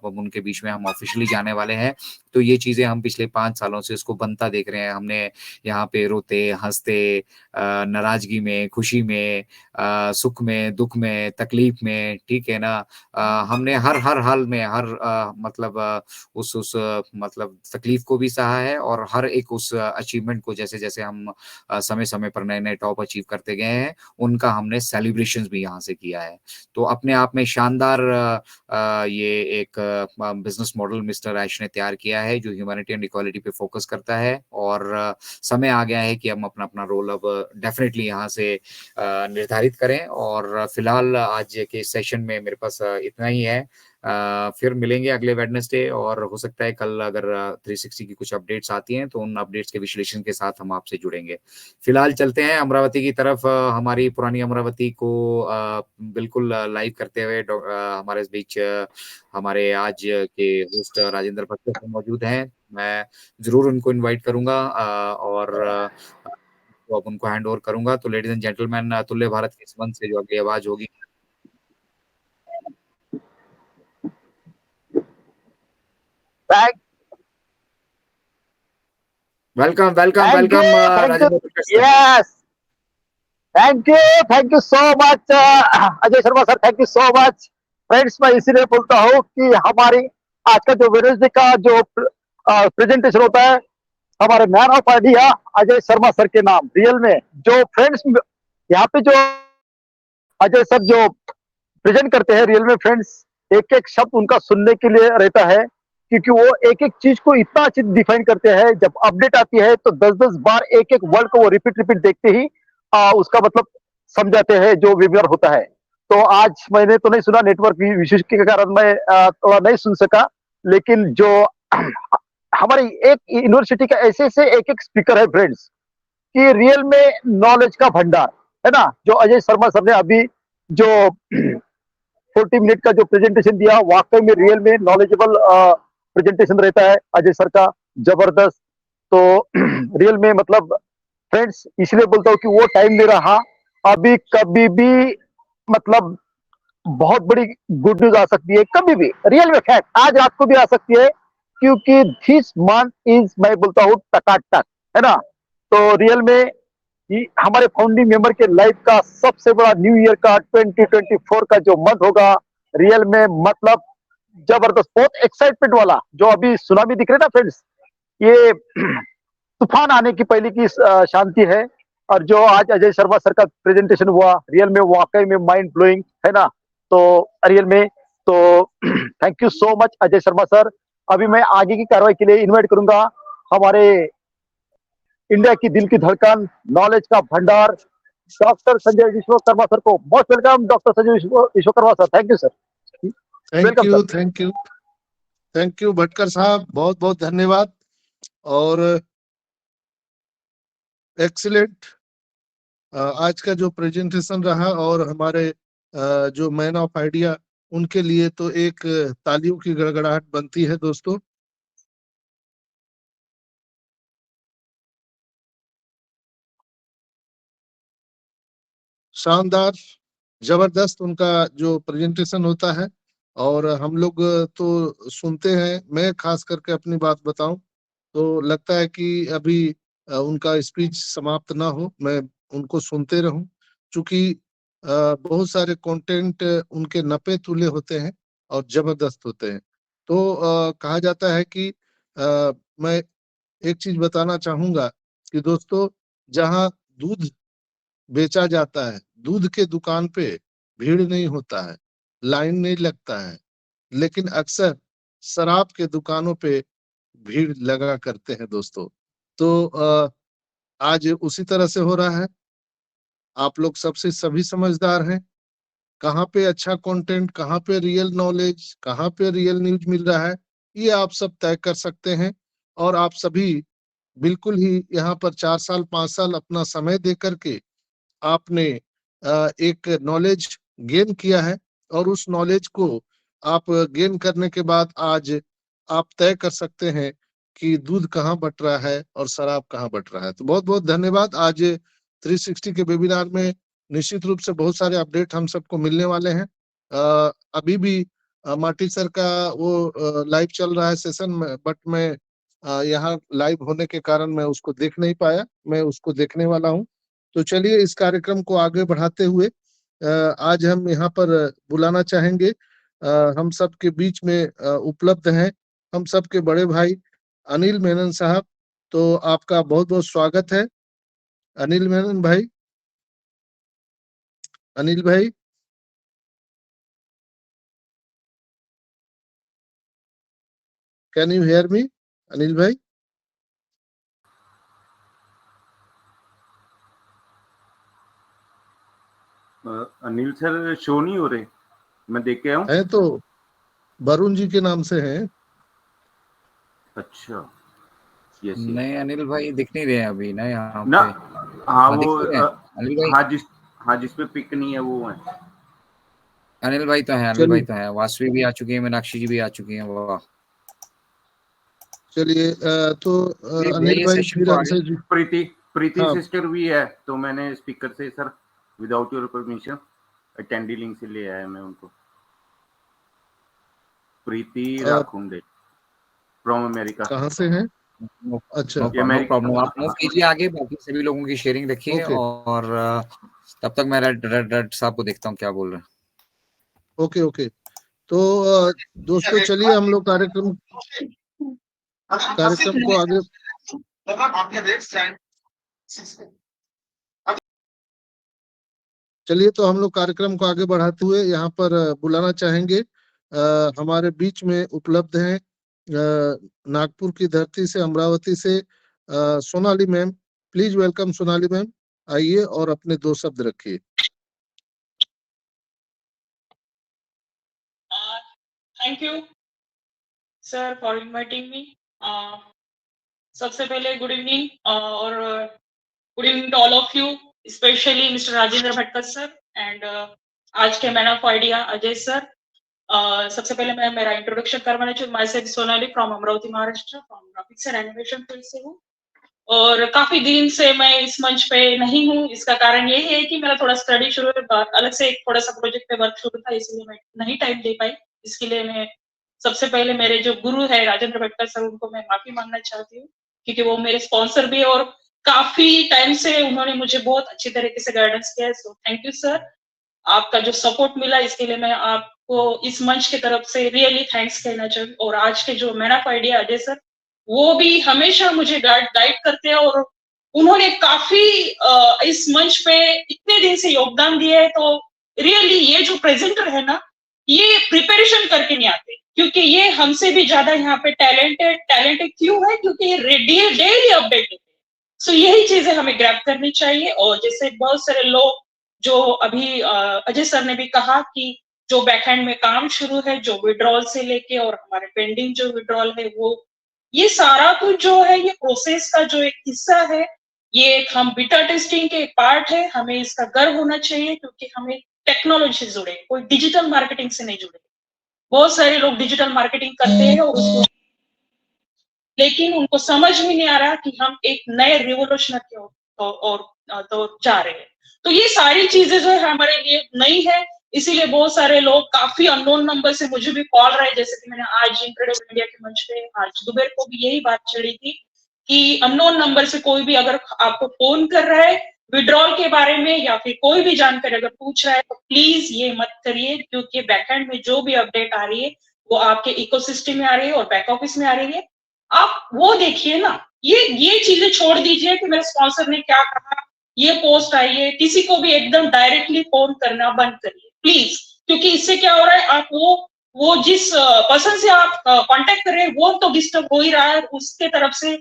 उनके बीच में हम ऑफिशियली जाने वाले हैं। तो ये चीजें हम पिछले 5 सालों से इसको बनता देख रहे हैं। हमने यहाँ पे रोते हंसते नाराजगी में, खुशी में, सुख में, दुख में, तकलीफ में, ठीक है ना, हमने हर हर हाल में हर मतलब उस मतलब तकलीफ को भी सहा है और हर एक उस अचीवमेंट को जैसे जैसे हम समय समय पर नए नए टॉप अचीव करते गए हैं उनका हमने सेलिब्रेशंस भी यहाँ से किया है। तो अपने आप में शानदार ये एक बिजनेस मॉडल मिस्टर ऐश ने तैयार किया है जो ह्यूमैनिटी एंड इक्वालिटी पे फोकस करता है और समय आ गया है कि हम अपना अपना रोल अब डेफिनेटली यहाँ से निर्धारित करें। और फिलहाल आज के सेशन में मेरे पास इतना ही है। फिर मिलेंगे अगले वेडनेसडे और हो सकता है कल अगर 360 की कुछ अपडेट्स आती हैं तो उन अपडेट्स के विश्लेषण के साथ हम आपसे जुड़ेंगे। फिलहाल चलते हैं अमरावती की तरफ। हमारी पुरानी अमरावती को बिल्कुल लाइव करते हुए हमारे इस बीच हमारे आज के होस्ट राजेंद्र भट्ट मौजूद हैं। मैं जरूर उनको इनवाइट करूंगा और तो अब उनको हैंड ओवर करूंगा। तो लेडीज एंड जेंटलमैन, तुल्य भारत के इस मंच से जो अगली आवाज होगी। Welcome welcome welcome Rajendra Prakash sir.
Yes, thank you so much Ajay Sharma sir, thank you so much. Friends, मैं इसीलिए बोलता हूँ कि हमारी आज का जो वेडनेसडे का जो प्रेजेंटेशन होता है हमारे man of idea Ajay Sharma sir के नाम। रियल में जो फ्रेंड्स यहाँ पे जो अजय सर जो प्रेजेंट करते हैं, रियल में फ्रेंड्स एक एक शब्द उनका सुनने के लिए रहता है क्योंकि वो एक एक चीज को इतना अच्छी डिफाइन करते हैं। जब अपडेट आती है तो 10-10 बार एक एक वर्ड को वो रिपीट रिपीट देखते ही उसका मतलब समझाते हैं जो वेबिनार होता है। तो आज मैंने तो नहीं सुना, नेटवर्क इश्यूज के कारण मैं थोड़ा नहीं सुन सका, लेकिन जो हमारी एक यूनिवर्सिटी का ऐसे ऐसे एक एक स्पीकर है फ्रेंड्स कि रियल में नॉलेज का भंडार है ना। जो अजय शर्मा सर ने अभी जो 40 मिनट का जो प्रेजेंटेशन दिया, वाकई में रियल में नॉलेजेबल प्रेजेंटेशन रहता है अजय सर का, जबरदस्त। तो रियल में मतलब फ्रेंड्स इसलिए बोलता हूँ कि वो टाइम नहीं रहा, अभी कभी भी मतलब बहुत बड़ी गुड न्यूज आ सकती है कभी भी, रियल में फैक्ट आज रात को भी आ सकती है, क्योंकि दिस मंथ इज, मैं बोलता हूँ, टकाटक, है ना। तो रियल में हमारे फाउंडिंग मेंबर के लाइफ का सबसे बड़ा न्यू ईयर का 2024 का जो मंथ होगा, रियल में मतलब जबरदस्त, बहुत एक्साइटमेंट वाला। जो अभी सुनामी दिख रही है ना फ्रेंड्स, ये तूफान आने की पहले की शांति है। और जो आज अजय शर्मा सर का प्रेजेंटेशन हुआ, रियल में वाकई में माइंड ब्लोइंग, है ना। तो रियल में तो thank you so much Ajay Sharma sir. अभी मैं आगे की कार्रवाई के लिए इनवाइट करूंगा हमारे इंडिया की दिल की धड़कन, नॉलेज का भंडार, डॉक्टर संजय विश्वकर्मा सर को। Most welcome doctor Sanjay Vishwakarma sir. Thank you sir.
Thank
welcome
you,
sir.
Thank you, thank you Bhatkar साहब, बहुत बहुत धन्यवाद। और एक्सीलेंट आज का जो प्रेजेंटेशन रहा, और हमारे जो मैन ऑफ आइडिया, उनके लिए तो एक तालियों की गड़गड़ाहट बनती है दोस्तों। शानदार, जबरदस्त उनका जो प्रेजेंटेशन होता है, और हम लोग तो सुनते हैं। मैं खास करके अपनी बात बताऊं तो लगता है कि अभी उनका स्पीच समाप्त ना हो, मैं उनको सुनते रहूं, क्योंकि बहुत सारे कंटेंट उनके नपे तुले होते हैं और जबरदस्त होते हैं। तो कहा जाता है कि मैं एक चीज बताना चाहूंगा कि दोस्तों, जहां दूध बेचा जाता है, दूध के दुकान पे भीड़ नहीं होता है, लाइन नहीं लगता है, लेकिन अक्सर शराब के दुकानों पे भीड़ लगा करते हैं दोस्तों। तो आज उसी तरह से हो रहा है। आप लोग सबसे सभी समझदार हैं, कहाँ पे अच्छा कंटेंट, कहाँ पे रियल नॉलेज, कहाँ पे रियल न्यूज मिल रहा है, ये आप सब तय कर सकते हैं। और आप सभी बिल्कुल ही यहाँ पर 4 साल 5 साल अपना समय दे करके आपने एक नॉलेज गेन किया है, और उस नॉलेज को आप गेन करने के बाद आज आप तय कर सकते हैं कि दूध कहाँ बट रहा है और शराब कहाँ बट रहा है। तो बहुत बहुत धन्यवाद। आज 360 के वेबिनार में निश्चित रूप से बहुत सारे अपडेट हम सबको मिलने वाले हैं। अभी भी माटी सर का वो लाइव चल रहा है सेशन में, बट मैं यहाँ लाइव होने के कारण मैं उसको देख नहीं पाया, मैं उसको देखने वाला हूँ। तो चलिए इस कार्यक्रम को आगे बढ़ाते हुए आज हम यहाँ पर बुलाना चाहेंगे, हम सब के बीच में उपलब्ध हैं हम सब के बड़े भाई अनिल मेनन साहब। तो आपका बहुत बहुत स्वागत है अनिल मेनन भाई। अनिल भाई, can you hear me Anil भाई?
अनिल सर शो नहीं हो रहे, मैं देख के आऊं।
है तो वरुण जी के नाम से हैं।
अच्छा, यस
नहीं अनिल भाई दिख नहीं रहे हैं अभी ना यहाँ
ना।
पे।
हाँ
दिख
वो
नहीं रहे हैं अनिल भाई।
हाँ जिसपे पिक नहीं है वो है।
अनिल भाई तो है, अनिल भाई
चलिए
तो है। वासवी भी आ चुकी है, मीनाक्षी जी भी आ चुकी हैं। वाह,
चलिए, तो
ये
अनिल
बढ़ाइए
भाई
सेशन
फिर
को आगे।
हमसे
प्रीति
हाँ,
सिस्टर भी है, तो मैंने स्पीकर से sir without your permission attendee link से ले आया मैं उनको। प्रीति राखुंडे फ्रॉम अमेरिका।
कहाँ से हैं? अच्छा,
नो प्रॉब्लम, आप मूव
हाँ,
कीजिए आगे, बाकी सभी लोगों की शेयरिंग रखिए।
ओके
और तब तक मैं रेड साहब को देखता हूँ क्या बोल रहे हैं।
Okay okay. तो दोस्तों चलिए हम लोग कार्यक्रम को आगे चलिए तो हम लोग कार्यक्रम को आगे बढ़ाते हुए यहाँ पर बुलाना चाहेंगे, हमारे बीच में उपलब्ध हैं नागपुर की धरती से, अमरावती से Sonali ma'am. Please welcome Sonali ma'am, आइए और अपने 2 शब्द रखिए।
Thank you sir for inviting me. सबसे पहले गुड इवनिंग, और good evening to all of you, specially mister Rajendra Bhatkar sir and आज के man of idea Ajay sir. सबसे पहले मैं मेरा इंट्रोडक्शन करवाना चाहूँ। Myself Sonali from Amravati Maharashtra, from graphics and animation field से हूँ। और काफी दिन से मैं इस मंच पे नहीं हूँ। इसका कारण यही है कि मेरा थोड़ा स्टडी शुरू है, अलग से एक थोड़ा सा प्रोजेक्ट पे वर्क शुरू था, इसलिए मैं नहीं टाइम दे पाई। इसके लिए मैं सबसे पहले मेरे जो गुरु है राजेंद्र भट्टर सर, उनको मैं माफी मांगना चाहती हूँ, क्योंकि वो मेरे स्पॉन्सर भी है और काफी टाइम से उन्होंने मुझे बहुत अच्छी तरीके से गाइडेंस किया है। सो थैंक यू सर, आपका जो सपोर्ट मिला इसके लिए मैं आपको इस मंच की तरफ से रियली थैंक्स कहना चाहिए। और आज के जो man of idea Ajay sir, वो भी हमेशा मुझे गाइड करते हैं और उन्होंने काफी इस मंच पे इतने दिन से योगदान दिया है। तो रियली ये जो प्रेजेंटर है ना, ये प्रिपरेशन करके नहीं आते, क्योंकि ये हमसे भी ज्यादा यहाँ पे टैलेंटेड क्यों है, क्योंकि ये डेली अपडेट देते हैं। सो यही चीजें हमें ग्रैब करनी चाहिए। और जैसे बहुत सारे लोग जो अभी अजय सर ने भी कहा कि जो बैकहैंड में काम शुरू है, जो विड्रॉल से लेके और हमारे पेंडिंग जो विड्रॉल है, वो ये सारा कुछ जो है ये प्रोसेस का जो एक हिस्सा है, ये एक हम बीटा टेस्टिंग के एक पार्ट है। हमें इसका गर्व होना चाहिए, क्योंकि हमें टेक्नोलॉजी से जुड़े, कोई डिजिटल मार्केटिंग से नहीं जुड़े। बहुत सारे लोग डिजिटल मार्केटिंग करते हैं और उसको, लेकिन उनको समझ में नहीं आ रहा कि हम एक नए रिवोल्यूशनर की ओर तो जा रहे हैं। तो ये सारी चीजें जो है हमारे लिए नई है, इसीलिए बहुत सारे लोग काफी अननोन नंबर से मुझे भी कॉल रहे, जैसे कि मैंने आज इनक्रेडिबल इंडिया के मंच पे आज दोपहर को भी यही बात चढ़ी थी कि अननोन नंबर से कोई भी अगर आपको फोन कर रहा है विड्रॉल के बारे में या फिर कोई भी जानकारी अगर पूछ रहा है, तो प्लीज ये मत करिए, क्योंकि बैकएंड में जो भी अपडेट आ रही है वो आपके इकोसिस्टम में आ रही है और बैक ऑफिस में आ रही है। आप वो देखिए ना, ये चीजें छोड़ दीजिए कि मेरे स्पॉन्सर ने क्या कहा, ये पोस्ट आई है, किसी को भी एकदम डायरेक्टली फोन करना बंद करिए प्लीज, क्योंकि इससे क्या हो रहा है, आप वो जिस पर्सन से आप कांटेक्ट कर रहे हैं वो तो डिस्टर्ब हो ही रहा है, उसके तरफ से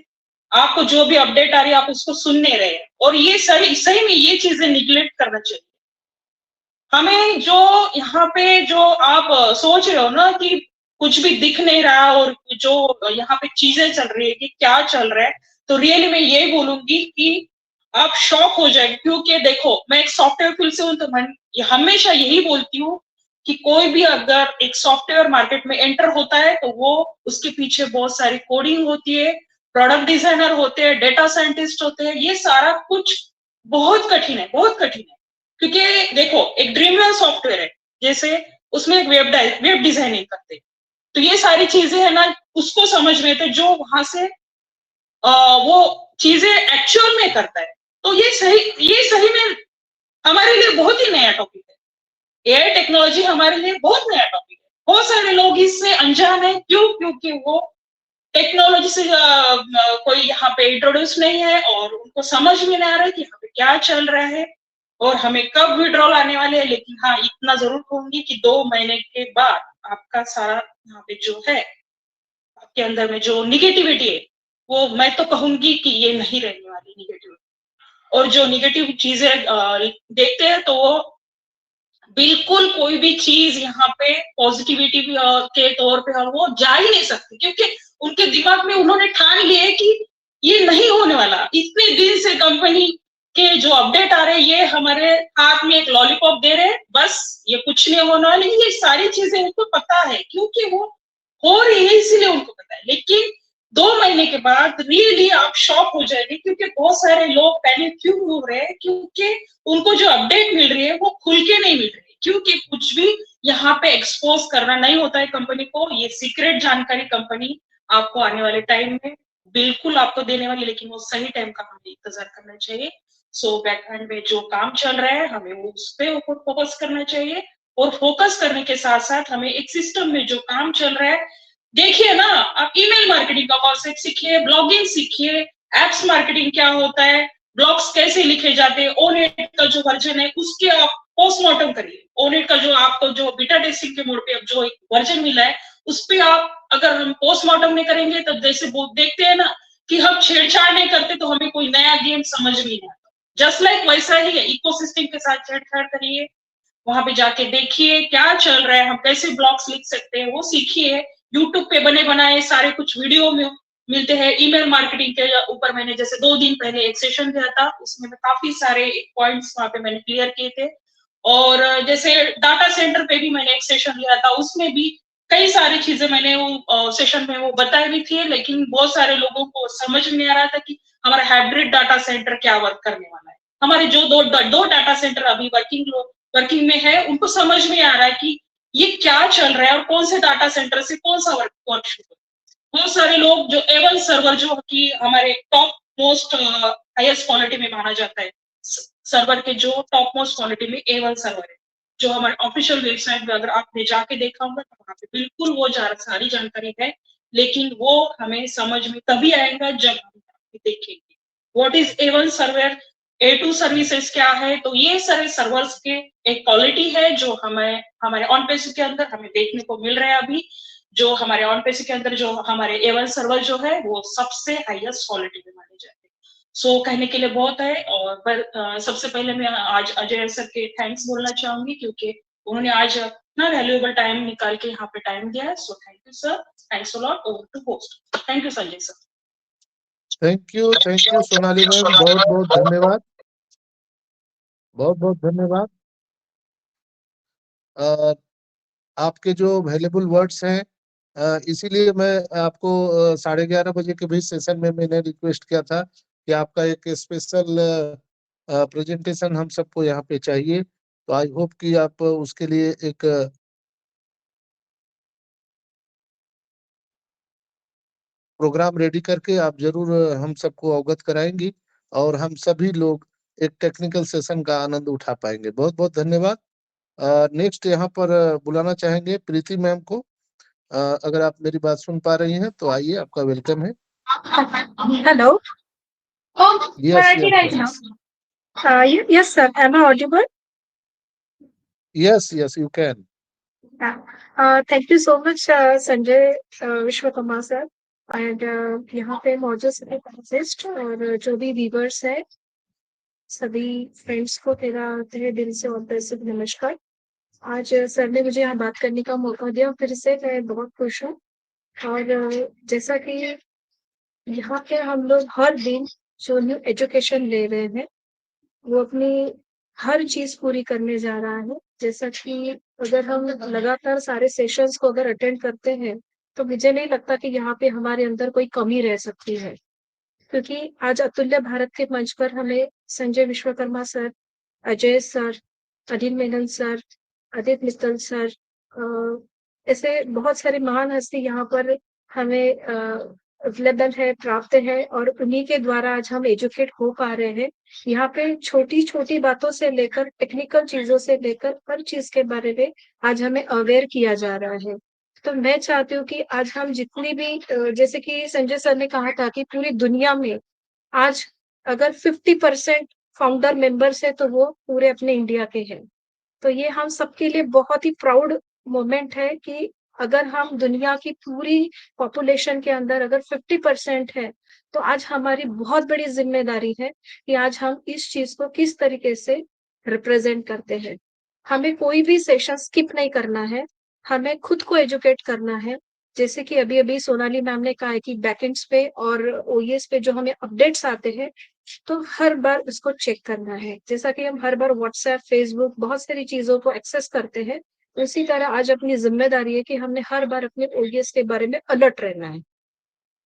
आपको जो भी अपडेट आ रही है आप उसको सुन नहीं रहे हैं। और ये सही में ये चीजें निग्लेक्ट करना चाहिए हमें। जो यहाँ पे जो आप सोच रहे हो ना कि कुछ भी दिख नहीं रहा और जो यहाँ पे चीजें चल रही है कि क्या चल रहा है, तो रियली मैं ये बोलूंगी कि आप शॉक हो जाएंगे। क्योंकि देखो, मैं एक सॉफ्टवेयर फील्ड से हूँ, तो मैं हमेशा यही बोलती हूँ कि कोई भी अगर एक सॉफ्टवेयर मार्केट में एंटर होता है तो वो उसके पीछे बहुत सारी कोडिंग होती है, प्रोडक्ट डिजाइनर होते हैं, डेटा साइंटिस्ट होते हैं, ये सारा कुछ बहुत कठिन है, बहुत कठिन है। क्योंकि देखो, एक ड्रीमवेल सॉफ्टवेयर है, जैसे उसमें एक वेब डिजाइनिंग करते हैं, तो ये सारी चीजें है ना, उसको समझ रहे थे जो वहां से वो चीजें एक्चुअल में करता है। तो ये सही में हमारे लिए बहुत ही नया टॉपिक है। एआई टेक्नोलॉजी हमारे लिए बहुत नया टॉपिक है। बहुत सारे लोग इससे अनजान है, क्योंकि वो टेक्नोलॉजी से कोई यहाँ पे इंट्रोड्यूस नहीं है और उनको समझ में नहीं आ रहा है कि यहाँ पे क्या चल रहा है और हमें कब विड्रॉल आने वाले हैं। लेकिन हाँ, इतना जरूर कहूंगी कि 2 महीने के बाद आपका सारा यहाँ पे जो है, आपके अंदर में जो निगेटिविटी है, वो मैं तो कहूंगी कि ये नहीं रहने वाली निगेटिविटी। और जो निगेटिव चीजें देखते हैं, तो वो बिल्कुल कोई भी चीज यहाँ पे पॉजिटिविटी के तौर पे वो जा ही नहीं सकती, क्योंकि उनके दिमाग में उन्होंने ठान लिया है कि ये नहीं होने वाला। इतने दिन से कंपनी के जो अपडेट आ रहे हैं, ये हमारे हाथ में एक लॉलीपॉप दे रहे हैं, बस ये कुछ नहीं होने वाला। लेकिन ये सारी चीजें उनको पता है, क्योंकि वो हो रही है, इसीलिए उनको पता है। लेकिन 2 महीने के बाद रियली आप शॉक हो जाएंगे, क्योंकि बहुत सारे लोग पहले क्यों हो रहे हैं, क्योंकि उनको जो अपडेट मिल रही है वो खुल के नहीं मिल रही, क्योंकि कुछ भी यहाँ पे एक्सपोज करना नहीं होता है कंपनी को। ये सीक्रेट जानकारी कंपनी आपको आने वाले टाइम में बिल्कुल आपको देने वाली, लेकिन वो सही टाइम का हमें इंतजार करना चाहिए। सो बैकएंड में जो काम चल रहा है, हमें वो उस पर फोकस करना चाहिए। और फोकस करने के साथ साथ हमें एक सिस्टम में जो काम चल रहा है, देखिए ना, आप ईमेल मार्केटिंग का कॉन्सेप्ट सीखिए, ब्लॉगिंग सीखिए, एप्स मार्केटिंग क्या होता है, ब्लॉग्स कैसे लिखे जाते हैं, ओनेट का जो वर्जन है उसके आप पोस्टमार्टम करिए। ओनेट का जो आपको जो बीटा टेस्टिंग के मोड पे अब जो एक वर्जन मिला है, उस पे आप अगर हम पोस्टमार्टम नहीं करेंगे, तो जैसे वो देखते हैं ना कि हम छेड़छाड़ नहीं करते, तो हमें कोई नया गेम समझ में नहीं आता। जस्ट लाइक वैसा ही है, इकोसिस्टम के साथ छेड़छाड़ करिए, वहां पे जाके देखिए क्या चल रहा है, हम कैसे ब्लॉग्स लिख सकते हैं वो सीखिए। यूट्यूब पे बने बनाए सारे कुछ वीडियो में मिलते हैं। ईमेल मार्केटिंग के ऊपर मैंने जैसे 2 दिन पहले एक सेशन दिया था, उसमें काफी सारे पॉइंट्स वहां पे मैंने क्लियर किए थे। और जैसे डाटा सेंटर पे भी मैंने एक सेशन लिया था, उसमें भी कई सारी चीजें मैंने वो सेशन में वो बताई भी थी, लेकिन बहुत सारे लोगों को समझ में नहीं आ रहा था कि हमारा हाइब्रिड डाटा सेंटर क्या वर्क करने वाला है। हमारे जो दो डाटा सेंटर अभी वर्किंग में है, उनको समझ में आ रहा है कि ये क्या चल रहा है और कौन से डाटा सेंटर से कौन सा वर्क शुरू है। बहुत सारे लोग जो A1 सर्वर जो कि हमारे टॉप मोस्ट हाईएस्ट क्वालिटी में माना जाता है, सर्वर के जो टॉप मोस्ट क्वालिटी में A1 सर्वर है, जो हमारे ऑफिशियल वेबसाइट पे अगर आपने जाके देखा होगा तो वहां पे बिल्कुल वो सारी जानकारी है, लेकिन वो हमें समझ में तभी आएगा जब हम देखेंगे what is A1 server, A2 services क्या है। तो ये सारे सर्वर्स के एक क्वालिटी है जो हमें हमारे ऑन पेसी के अंदर हमें देखने को मिल रहा है अभी। जो हमारे ऑन पेसी के अंदर जो हमारे A1 सर्वर जो है वो सबसे हाईएस्ट क्वालिटी में माने जाते हैं। सो कहने के लिए बहुत है, और पर सबसे पहले मैं आज अजय सर के थैंक्स बोलना चाहूंगी, क्योंकि उन्होंने आज अपना वैल्यूएबल टाइम निकाल के यहाँ पे टाइम दिया है। So thank you sir, thanks a lot. Over to host. Thank you Sanjay sir.
Thank you Sonali ma'am, बहुत बहुत धन्यवाद, बहुत बहुत धन्यवाद। आपके जो वैल्यूएबल वर्ड्स हैं, इसीलिए मैं आपको 11:30 बजे के बीच सेशन में मैंने रिक्वेस्ट किया था कि आपका एक स्पेशल प्रेजेंटेशन हम सबको यहाँ पे चाहिए। तो आई होप कि आप उसके लिए एक प्रोग्राम रेडी करके आप जरूर हम सबको अवगत कराएंगी और हम सभी लोग एक टेक्निकल सेशन का आनंद उठा पाएंगे। बहुत बहुत धन्यवाद। नेक्स्ट यहाँ पर बुलाना चाहेंगे प्रीति मैम को। अगर आप मेरी बात सुन पा रही हैं तो आइए, आपका वेलकम है।
Hello. Oh,
Yes,
Marathi
yes,
right
yes.
now. Yes, sir. Am I audible?
Yes, you can.
Yeah. Thank you so much, Sanjay Vishwakarma sir. And यहाँ पे मौजूद सभी पैनलिस्ट और जो भी व्यूवर्स है, सभी फ्रेंड्स को तेरा तहे दिल से और दिल से नमस्कार। आज सर ने मुझे यहाँ बात करने का मौका दिया, फिर से मैं बहुत खुश हूँ। और जैसा कि यहाँ पे हम लोग हर दिन जो न्यू एजुकेशन ले रहे हैं, वो अपनी हर चीज पूरी करने जा रहा है। जैसा कि अगर हम लगातार सारे सेशंस को अगर अटेंड करते हैं, तो मुझे नहीं लगता कि यहाँ पे हमारे अंदर कोई कमी रह सकती है, क्योंकि आज अतुल्य भारत के मंच पर हमें Sanjay Vishwakarma sir, Ajay sir, Anil Menon sir, Aditya Mittal sir, ऐसे बहुत सारे महान हस्ती यहाँ पर हमें अवेलेबल है, प्राप्त है, और उन्हीं के द्वारा आज हम एजुकेट हो पा रहे हैं। यहाँ पे छोटी छोटी बातों से लेकर टेक्निकल चीजों से लेकर हर चीज के बारे में आज हमें अवेयर किया जा रहा है। तो मैं चाहती हूँ कि आज हम जितनी भी जैसे कि संजय सर ने कहा था कि पूरी दुनिया में आज अगर 50% फाउंडर मेंबर्स है तो वो पूरे अपने इंडिया के हैं। तो ये हम सबके लिए बहुत ही प्राउड मोमेंट है कि अगर हम दुनिया की पूरी पॉपुलेशन के अंदर अगर 50% है, तो आज हमारी बहुत बड़ी जिम्मेदारी है कि आज हम इस चीज को किस तरीके से रिप्रेजेंट करते हैं। हमें कोई भी सेशन स्किप नहीं करना है, हमें खुद को एजुकेट करना है। जैसे कि अभी अभी सोनाली मैम ने कहा है कि बैकएंड्स पे और ओएस पे जो हमें अपडेट्स आते हैं, तो हर बार उसको चेक करना है। जैसा कि हम हर बार व्हाट्सएप, फेसबुक, बहुत सारी चीजों को एक्सेस करते हैं, उसी तरह आज अपनी जिम्मेदारी है कि हमने हर बार अपने ओएस के बारे में अलर्ट रहना है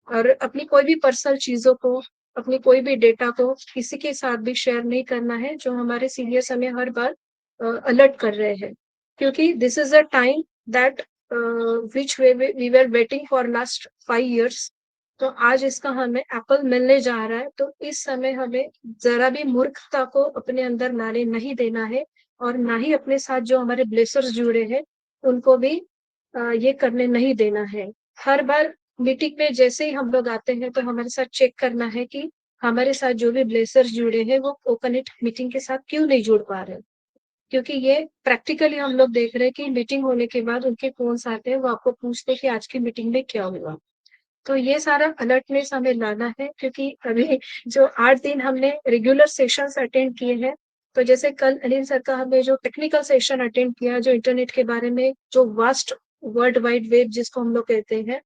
और अपनी कोई भी पर्सनल चीजों को, अपनी कोई भी डेटा को किसी के साथ भी शेयर नहीं करना है, जो हमारे सीनियर्स हमें हर बार अलर्ट कर रहे हैं। क्योंकि this is a time that which we were waiting for last 5 years। तो आज इसका हमें एप्पल मिलने जा रहा है, तो इस समय हमें जरा भी मूर्खता को अपने अंदर लाने नहीं देना है, और ना ही अपने साथ जो हमारे ब्लेसर्स जुड़े हैं उनको भी ये करने नहीं देना है। हर बार मीटिंग में जैसे ही हम लोग आते हैं, तो हमारे साथ चेक करना है कि हमारे साथ जो भी ब्लेसर्स जुड़े हैं वो ओपन मीटिंग के साथ क्यों नहीं जुड़ पा रहे, क्योंकि ये प्रैक्टिकली हम लोग देख रहे हैं कि मीटिंग होने के बाद उनके फोन्स आते हैं, वो आपको पूछते हैं कि आज की मीटिंग में क्या हुआ। तो ये सारा अलर्टनेस हमें लाना है, क्योंकि अभी जो 8 दिन हमने रेगुलर सेशंस अटेंड किए हैं, तो जैसे कल अनिल सर का हमने जो टेक्निकल सेशन अटेंड किया, जो इंटरनेट के बारे में, जो वास्ट वर्ल्ड वाइड वेब जिसको हम लोग कहते हैं,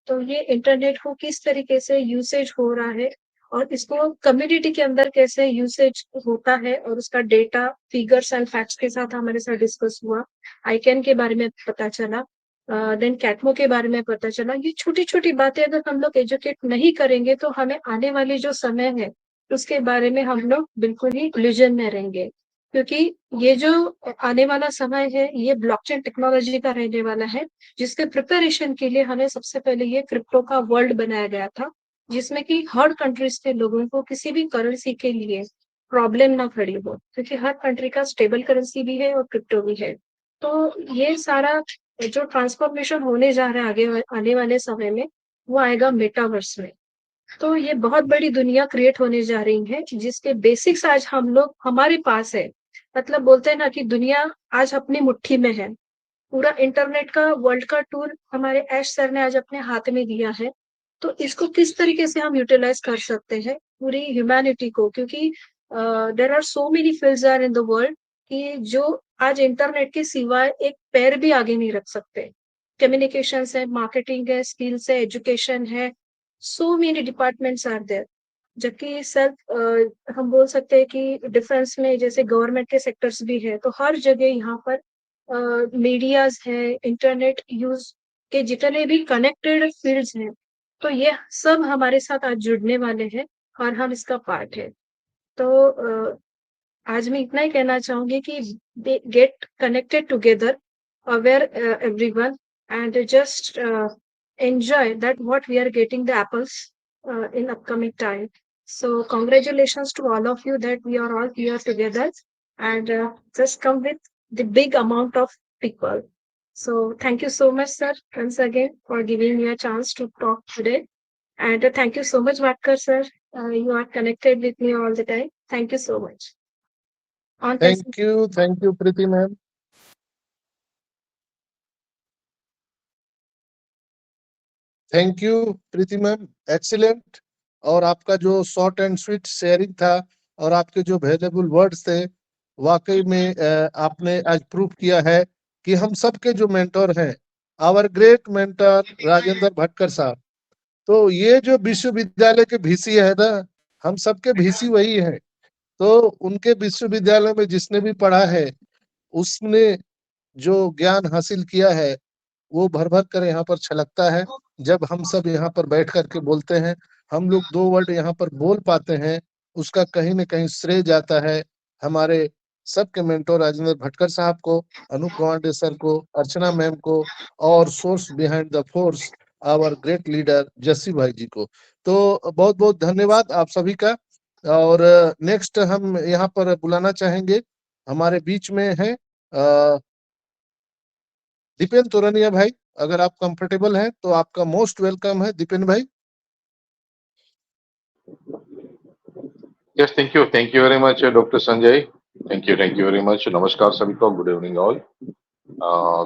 तो ये इंटरनेट को किस तरीके से यूसेज हो रहा है और इसको कम्युनिटी के अंदर कैसे यूसेज होता है, और उसका डेटा, फिगर्स एंड फैक्ट्स के साथ हमारे साथ डिस्कस हुआ। आईकैन के बारे में पता चला, देन कैटमो के बारे में पता चला। ये छोटी छोटी बातें अगर हम लोग एजुकेट नहीं करेंगे तो हमें आने वाली जो समय है उसके बारे में हम लोग बिल्कुल ही इल्यूजन में रहेंगे, क्योंकि ये जो आने वाला समय है ये ब्लॉकचेन टेक्नोलॉजी का रहने वाला है, जिसके प्रिपरेशन के लिए हमें सबसे पहले ये क्रिप्टो का वर्ल्ड बनाया गया था, जिसमें कि हर कंट्रीज के लोगों को किसी भी करेंसी के लिए प्रॉब्लम ना खड़ी हो, क्योंकि हर कंट्री का स्टेबल करेंसी भी है और क्रिप्टो भी है। तो ये सारा जो ट्रांसफॉर्मेशन होने जा रहा है आगे आने वाले समय में, वो आएगा मेटावर्स में। तो ये बहुत बड़ी दुनिया क्रिएट होने जा रही है, जिसके बेसिक्स आज हम लोग हमारे पास है। मतलब बोलते हैं ना कि दुनिया आज अपनी मुट्ठी में है। पूरा इंटरनेट का वर्ल्ड का टूर हमारे ऐश सर ने आज अपने हाथ में दिया है। तो इसको किस तरीके से हम यूटिलाइज कर सकते हैं पूरी ह्यूमैनिटी को, क्योंकि there are so many fields are in the world कि जो आज इंटरनेट के सिवाय एक पैर भी आगे नहीं रख सकते। कम्युनिकेशन है, मार्केटिंग है, स्किल्स है, एजुकेशन है, so many departments are there. जबकि सर हम बोल सकते हैं कि डिफेंस में जैसे गवर्नमेंट के सेक्टर्स भी है, तो हर जगह यहाँ पर मीडियाज है, इंटरनेट यूज के जितने भी कनेक्टेड फील्ड्स हैं, तो ये सब हमारे साथ आज जुड़ने वाले हैं और हम इसका पार्ट है। तो आज मैं इतना ही कहना चाहूंगी कि get connected together, aware everyone, and just enjoy that what we are getting the apples in upcoming time. So congratulations to all of you that we are all here together, and just come with the big amount of people. So thank you so much, sir, once again for giving me a chance to talk today. And thank you so much, Vatkar, sir. You are connected with me all the time. Thank you so much. On
thank you Preeti ma'am. Thank you Preeti ma'am, excellent. और आपका जो short and sweet sharing था और आपके जो valuable words थे, वाकई में आपने आज प्रूव किया है कि हम सबके जो मेंटर हैं, our great mentor Rajendra Bhatkar sahab, तो ये जो विश्वविद्यालय के VC है ना, हम सबके VC वही है। तो उनके विश्वविद्यालय में जिसने भी पढ़ा है, उसने जो ज्ञान हासिल किया है वो भर भर कर यहाँ पर छलकता है। जब हम सब यहाँ पर बैठ करके बोलते हैं, हम लोग 2 वर्ड यहाँ पर बोल पाते हैं, उसका कहीं न कहीं श्रेय जाता है हमारे सबके मेंटर राजेंद्र भटकर साहब को, अनूप गवांडे सर को, अर्चना मैम को, और source behind the force our great leader Jassi bhai ji को। तो बहुत बहुत धन्यवाद आप सभी का। और नेक्स्ट हम यहाँ पर बुलाना चाहेंगे, हमारे बीच में है दीपेन तोरनिया भाई। अगर आप कंफर्टेबल हैं तो आपका मोस्ट वेलकम है दीपेन भाई।
Yes, thank you very much, Dr. Sanjay. Thank you very much. नमस्कार सभी को, गुड इवनिंग ऑल।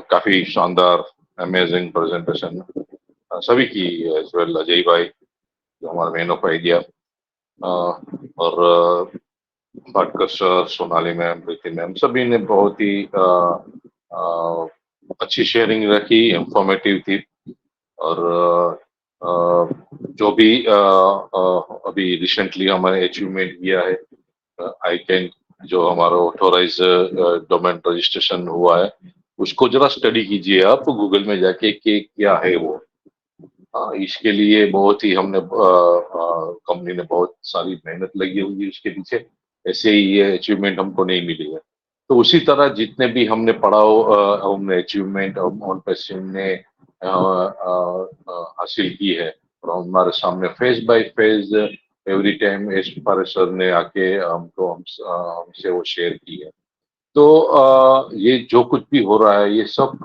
काफी शानदार अमेजिंग प्रेजेंटेशन सभी की, एज वेल अजय भाई जो हमारा मैन ऑफ आइडिया, और भटकर सर, सोनाली मैम, प्रीति मैम, सभी ने बहुत ही अच्छी शेयरिंग रखी, इंफॉर्मेटिव थी। और जो भी अभी रिसेंटली हमारे अचीवमेंट किया है, आई कैन जो हमारा ऑथोराइज डोमेन रजिस्ट्रेशन हुआ है, उसको जरा स्टडी कीजिए आप गूगल में जाके कि क्या है वो। इसके लिए बहुत ही हमने कंपनी ने बहुत सारी मेहनत लगी हुई है उसके पीछे, ऐसे ही ये अचीवमेंट हमको नहीं मिली है। तो उसी तरह जितने भी हमने पढ़ा हमने अचीवमेंट ऑन पैशन ने हासिल की है, और हमारे सामने phase by phase every time S sir ने आके हमको हमसे वो शेयर की है। तो ये जो कुछ भी हो रहा है, ये सब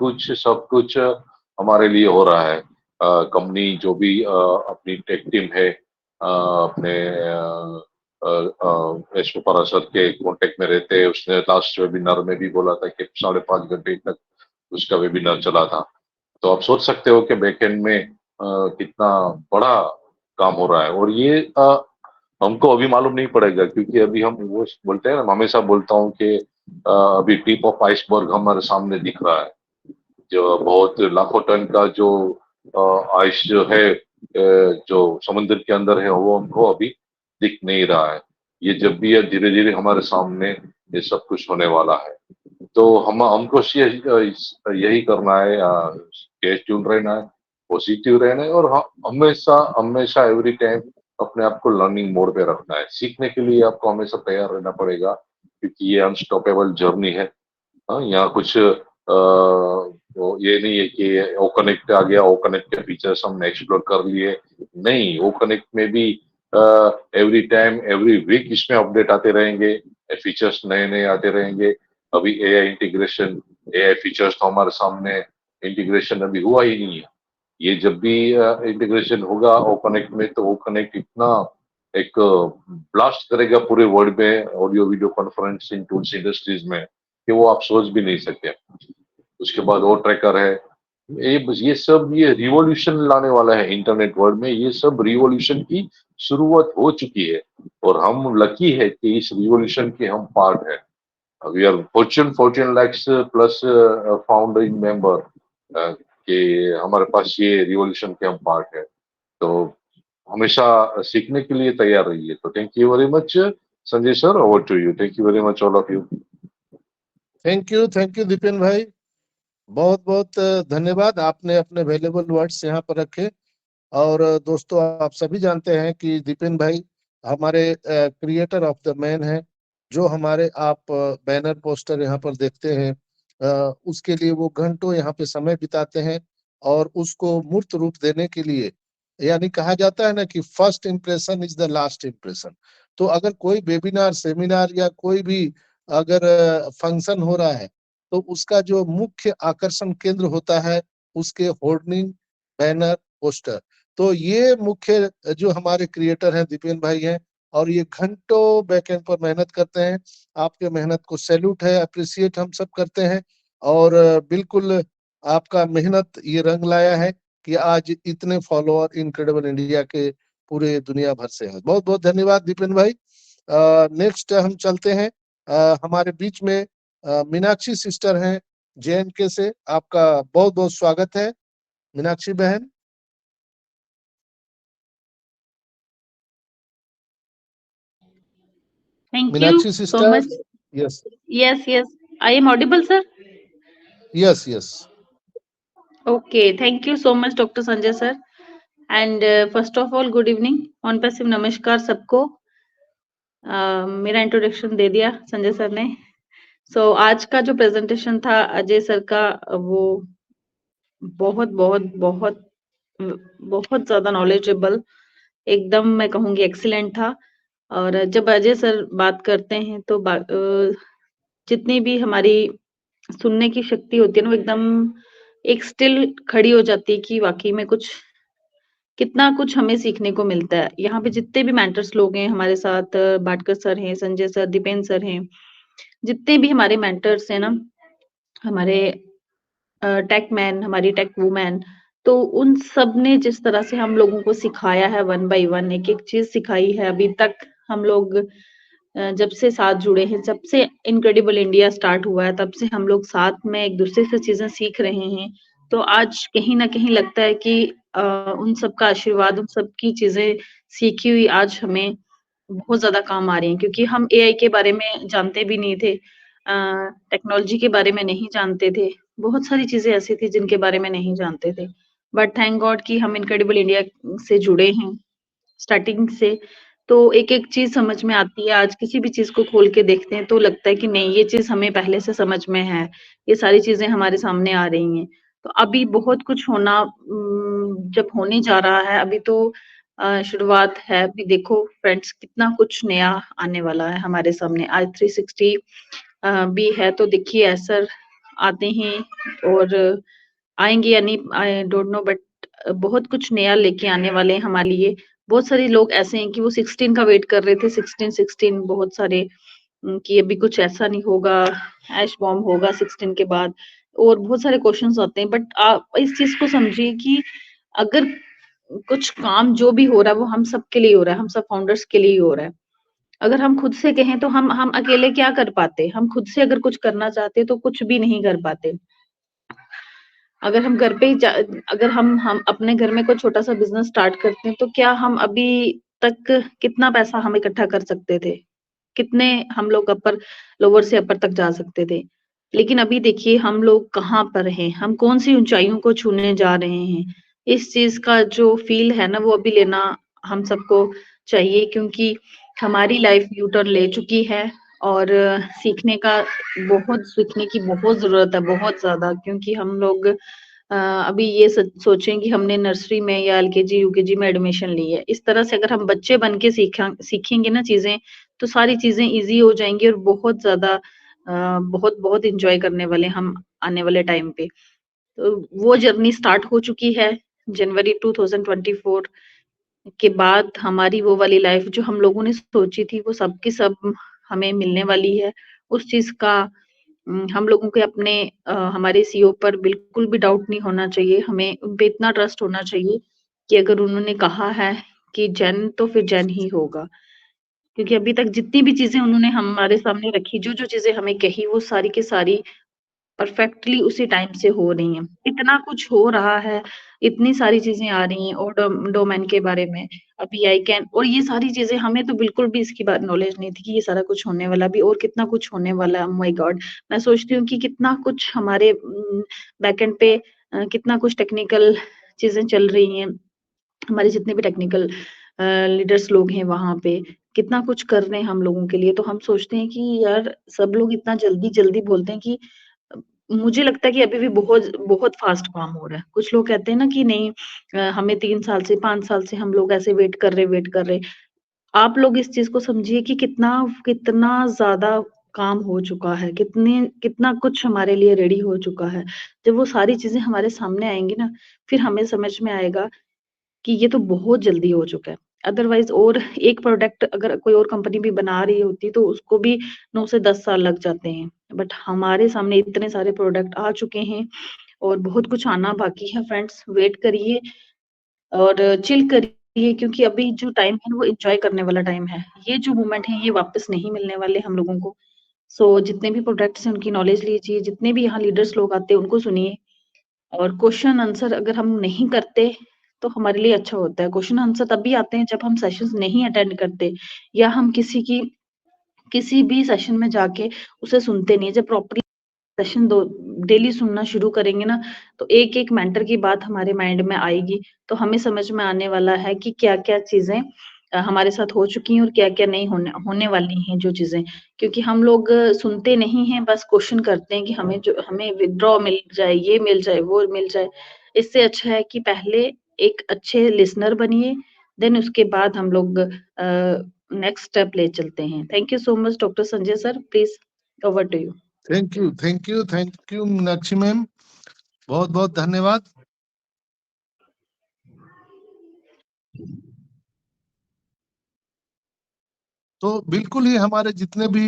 कुछ हमारे लिए हो रहा है। कंपनी जो भी अपनी टेक टीम है, अपने सर के कांटेक्ट में रहते हैं। उसने लास्ट वेबिनार में भी बोला था कि 5.5 घंटे तक उसका वेबिनार चला था। तो आप सोच सकते हो कि बैकएंड में कितना बड़ा काम हो रहा है। और ये हमको अभी मालूम नहीं पड़ेगा, क्योंकि अभी हम वो बोलते हैं ना, हमेशा बोलता हूँ कि अभी टिप ऑफ आइसबर्ग हमारे सामने दिख रहा है। जो बहुत लाखों टन का जो आइस जो है जो समुद्र के अंदर है, वो हमको अभी दिख नहीं रहा है। ये जब भी है धीरे धीरे हमारे सामने ये सब कुछ होने वाला है। तो हमको यही करना है, केयरफुल रहना है, पॉजिटिव रहना है, और हमेशा हमेशा एवरी टाइम अपने आप को लर्निंग मोड पे रखना है। सीखने के लिए आपको हमेशा तैयार रहना पड़ेगा, क्योंकि ये अनस्टॉपेबल जर्नी है। हाँ, यहाँ कुछ वो ये नहीं है कि ओ कनेक्ट आ गया, ओ कनेक्ट के फीचर्स हमने एक्सप्लोर कर लिए। नहीं, ओ कनेक्ट में भी एवरी टाइम एवरी वीक इसमें अपडेट आते रहेंगे, फीचर्स नए नए आते रहेंगे। अभी एआई इंटीग्रेशन, एआई फीचर्स तो हमारे सामने इंटीग्रेशन अभी हुआ ही नहीं है। ये जब भी इंटीग्रेशन होगा ओ कनेक्ट में, तो ओ कनेक्ट इतना एक ब्लास्ट करेगा पूरे वर्ल्ड में audio video conferencing tools industries में, कि वो आप सोच भी नहीं सकते। उसके बाद और ट्रैकर है। ये सब ये रिवॉल्यूशन लाने वाला है इंटरनेट वर्ल्ड में। ये सब रिवॉल्यूशन की शुरुआत हो चुकी है, और हम लकी है कि इस रिवॉल्यूशन के हम पार्ट है। We are fortune 14 lakhs plus founding member, कि हमारे पास ये रिवॉल्यूशन के हम पार्ट है। तो हमेशा सीखने के लिए तैयार रहिए। तो thank you very much Sanjay sir, over to you. Thank you very much all of you.
Thank you Dipen bhai, बहुत बहुत धन्यवाद। आपने अपने वैल्यूएबल वर्ड्स यहाँ पर रखे। और दोस्तों, आप सभी जानते हैं कि दीपेन भाई हमारे क्रिएटर ऑफ द मैन है। जो हमारे आप बैनर पोस्टर यहाँ पर देखते हैं, उसके लिए वो घंटों यहाँ पे समय बिताते हैं, और उसको मूर्त रूप देने के लिए, यानी कहा जाता है ना कि first impression is the last impression. तो अगर कोई वेबिनार, सेमिनार या कोई भी अगर फंक्शन हो रहा है, तो उसका जो मुख्य आकर्षण केंद्र होता है, उसके होर्डिंग, बैनर, पोस्टर। तो ये मुख्य जो हमारे क्रिएटर हैं दीपेन भाई हैं, और ये घंटों बैकएंड पर मेहनत करते हैं। आपके मेहनत को सैल्यूट है, अप्रिशिएट हम सब करते हैं। और बिल्कुल आपका मेहनत ये रंग लाया है कि आज इतने फॉलोअर इनक्रेडिबल इंडिया के पूरे दुनिया भर से हैं। बहुत बहुत धन्यवाद दीपेन भाई। नेक्स्ट हम चलते हैं, हमारे बीच में मीनाक्षी सिस्टर हैं JNK से। आपका बहुत बहुत स्वागत है मीनाक्षी बहन।
Thank you
Meenakshi
so
sister,
much.
Yes
Yes. I am audible, sir.
Yes yes.
Okay. Thank you so much, Dr. Sanjay sir. And first of all, good evening. On passive नमस्कार सबको। मेरा इंट्रोडक्शन दे दिया संजय सर ने। सो आज का जो presentation था Ajay sir का, वो बहुत बहुत बहुत बहुत ज्यादा नॉलेजेबल, एकदम मैं कहूंगी एक्सीलेंट था। और जब अजय सर बात करते हैं तो जितनी भी हमारी सुनने की शक्ति होती है ना, वो एकदम एक स्टिल खड़ी हो जाती है कि वाकई में कितना कुछ हमें सीखने को मिलता है। यहाँ पे जितने भी मेंटर्स लोग हैं हमारे साथ, बाटकर सर हैं, संजय सर, दीपेन सर हैं, जितने भी हमारे मेंटर्स हैं ना, हमारे टेक मैन, हमारी टेक वुमेन, तो उन सब ने जिस तरह से हम लोगों को सिखाया है, वन बाय वन एक एक चीज सिखाई है। अभी तक हम लोग जब से साथ जुड़े हैं, जब से इनक्रेडिबल इंडिया स्टार्ट हुआ है, तब से हम लोग साथ में एक दूसरे से चीजें सीख रहे हैं। तो आज कहीं ना कहीं लगता है कि उन सब का आशीर्वाद, उन सब की चीजें सीखी हुई आज हमें बहुत ज्यादा काम आ रही हैं, क्योंकि हम एआई के बारे में जानते भी नहीं थे, टेक्नोलॉजी के बारे में नहीं जानते थे, बहुत सारी चीजें ऐसी थी जिनके बारे में नहीं जानते थे। बट थैंक गॉड कि हम इनक्रेडिबल इंडिया से जुड़े हैं स्टार्टिंग से। तो एक एक चीज समझ में आती है। आज किसी भी चीज को खोल के देखते हैं तो लगता है कि नहीं, ये चीज हमें पहले से समझ में है, ये सारी चीजें हमारे सामने आ रही हैं। तो अभी बहुत कुछ होना जब होने जा रहा है, अभी तो शुरुआत है। अभी देखो फ्रेंड्स, कितना कुछ नया आने वाला है हमारे सामने। आज 360 भी है, तो देखिए असर आते हैं और आएंगे या नहीं, आई डोंट नो, बट बहुत कुछ नया लेके आने वाले हैं हमारे लिए। बहुत सारे लोग ऐसे हैं कि वो 16 का वेट कर रहे थे, 16 बहुत सारे, कि अभी कुछ ऐसा नहीं होगा, ऐश बॉम्ब होगा 16 के बाद, और बहुत सारे क्वेश्चंस आते हैं। बट आप इस चीज को समझिए कि अगर कुछ काम जो भी हो रहा है वो हम सब के लिए हो रहा है, हम सब फाउंडर्स के लिए ही हो रहा है। अगर हम खुद से कहें तो हम अकेले क्या कर पाते? हम खुद से अगर कुछ करना चाहते तो कुछ भी नहीं कर पाते। अगर हम घर पे ही अगर हम अपने घर में कोई छोटा सा बिजनेस स्टार्ट करते हैं, तो क्या हम अभी तक कितना पैसा हम इकट्ठा कर सकते थे? कितने हम लोग लोअर से अपर तक जा सकते थे? लेकिन अभी देखिए हम लोग कहाँ पर हैं, हम कौन सी ऊंचाइयों को छूने जा रहे हैं। इस चीज का जो फील है ना वो अभी लेना हम सबको चाहिए, क्योंकि हमारी लाइफ यू टर्न ले चुकी है और सीखने की बहुत जरूरत है, बहुत ज्यादा। क्योंकि हम लोग अभी ये सोचें कि हमने नर्सरी में या एलकेजी यूकेजी में एडमिशन ली है, इस तरह से अगर हम बच्चे बन के सीखेंगे ना चीजें, तो सारी चीजें इजी हो जाएंगी और बहुत ज्यादा बहुत बहुत इंजॉय करने वाले हम आने वाले टाइम पे। तो वो जर्नी स्टार्ट हो चुकी है जनवरी 2024 के बाद। हमारी वो वाली लाइफ जो हम लोगों ने सोची थी वो सब की सब हमें मिलने वाली है। उस चीज का हम लोगों के अपने हमारे सीईओ पर बिल्कुल भी डाउट नहीं होना चाहिए। हमें उन पे इतना ट्रस्ट होना चाहिए कि अगर उन्होंने कहा है कि जैन तो फिर जैन ही होगा। क्योंकि अभी तक जितनी भी चीजें उन्होंने हमारे सामने रखी, जो जो चीजें हमें कही, वो सारी की सारी परफेक्टली उसी टाइम से हो रही हैं। इतना कुछ हो रहा है, इतनी सारी चीजें आ रही हैं और डोमेन के बारे में, अभी आई कैन, और ये सारी चीजें हमें तो बिल्कुल भी इसकी बात नॉलेज नहीं थी कि ये सारा कुछ होने वाला भी, और कितना कुछ होने वाला है। माय गॉड, मैं सोचती हूँ कि कितना कुछ हमारे बैकएंड पे कितना कुछ टेक्निकल चीजें चल रही हैं। हमारे जितने भी टेक्निकल लीडर्स लोग हैं वहां पे कितना कुछ कर रहे हैं हम लोगों के लिए। तो हम सोचते हैं कि यार सब लोग इतना जल्दी जल्दी बोलते हैं कि मुझे लगता है कि अभी भी बहुत बहुत फास्ट काम हो रहा है। कुछ लोग कहते हैं ना कि नहीं, हमें 3 साल से 5 साल से हम लोग ऐसे वेट कर रहे। आप लोग इस चीज को समझिए कि कितना कितना ज्यादा काम हो चुका है, कितने कितना कुछ हमारे लिए रेडी हो चुका है। जब वो सारी चीजें हमारे सामने आएंगी ना, फिर हमें समझ में आएगा कि ये तो बहुत जल्दी हो चुका है। अदरवाइज और एक प्रोडक्ट अगर कोई और कंपनी भी बना रही होती तो उसको भी 9 से 10 साल लग जाते हैं। बट हमारे सामने इतने सारे प्रोडक्ट आ चुके हैं और बहुत कुछ आना बाकी है। फ्रेंड्स, वेट करिए और चिल करिए, क्योंकि अभी जो टाइम है वो एंजॉय करने वाला टाइम है। ये जो मोमेंट है ये वापस नहीं मिलने वाले हम लोगों को। सो जितने भी प्रोडक्ट्स हैं उनकी नॉलेज लीजिए, जितने भी यहाँ लीडर्स लोग आते हैं उनको सुनिए, और क्वेश्चन आंसर अगर हम नहीं करते तो हमारे लिए अच्छा होता है। क्वेश्चन आंसर तभी आते हैं जब हम सेशंस नहीं अटेंड करते, या हम किसी भी सेशन में जाके उसे सुनते नहीं है। जब प्रॉपर्ली सेशन दो डेली सुनना शुरू करेंगे ना, तो एक एक मेंटर की बात हमारे माइंड में आएगी, तो हमें समझ में आने वाला है कि क्या क्या चीजें हमारे साथ हो चुकी हैं और क्या क्या नहीं होने होने वाली हैं जो चीजें। क्योंकि हम लोग सुनते नहीं हैं, बस क्वेश्चन करते हैं कि हमें विथड्रॉ मिल जाए, ये मिल जाए, वो मिल जाए। इससे अच्छा है कि पहले एक अच्छे लिसनर बनिए, देन उसके बाद हम लोग नेक्स्ट स्टेप ले चलते हैं। Thank you so much doctor Sanjay sir, please over to you.
Thank you Meenakshi ma'am, बहुत बहुत धन्यवाद। तो बिल्कुल ही हमारे जितने भी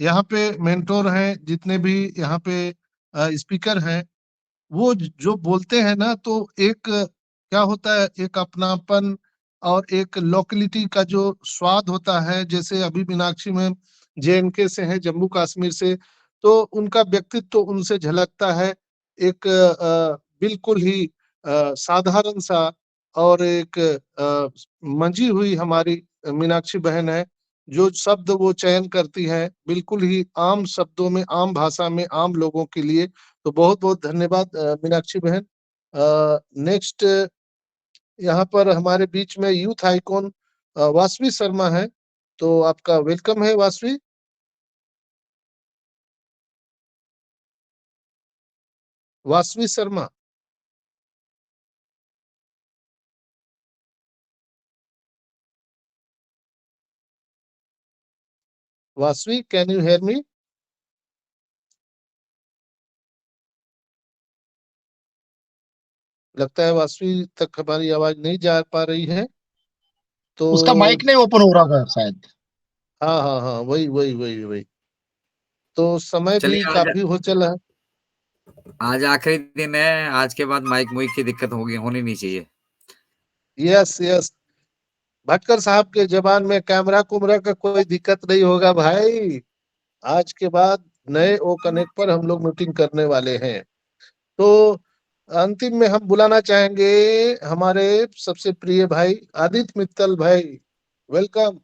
यहाँ पे मेंटोर हैं, जितने भी यहाँ पे स्पीकर हैं, वो जो बोलते हैं ना, तो एक क्या होता है, एक अपनापन और एक लोकलिटी का जो स्वाद होता है। जैसे अभी मीनाक्षी मैम जेएनके से हैं, जम्मू कश्मीर से, तो उनका व्यक्तित्व तो उनसे झलकता है। एक बिल्कुल ही साधारण सा और एक मंजी हुई हमारी मीनाक्षी बहन है। जो शब्द वो चयन करती है बिल्कुल ही आम शब्दों में, आम भाषा में, आम लोगों के लिए। तो बहुत बहुत धन्यवाद मीनाक्षी बहन। नेक्स्ट यहाँ पर हमारे बीच में यूथ आइकॉन वासवी शर्मा है, तो आपका वेलकम है Vasavi. Vasavi Sharma, Vasavi, can you hear me? लगता है वासवी तक हमारी आवाज नहीं जा पा रही है। तो
उसका माइक नहीं ओपन हो रहा था शायद।
हाँ हाँ हाँ, वही वही वही वही। तो समय भी
चलिए,
काफी हो चला है।
आज आखिरी दिन है। आज के बाद माइक मुइक की दिक्कत होनी नहीं चाहिए।
यस यस, भटकर साहब के जबान में कैमरा कुमरा का कोई दिक्कत नहीं होगा भाई। आज के बाद नए ओ कनेक्ट पर हम लोग मीटिंग करने वाले हैं। तो अंतिम में हम बुलाना चाहेंगे हमारे सबसे प्रिय भाई आदित्य मित्तल भाई, वेलकम।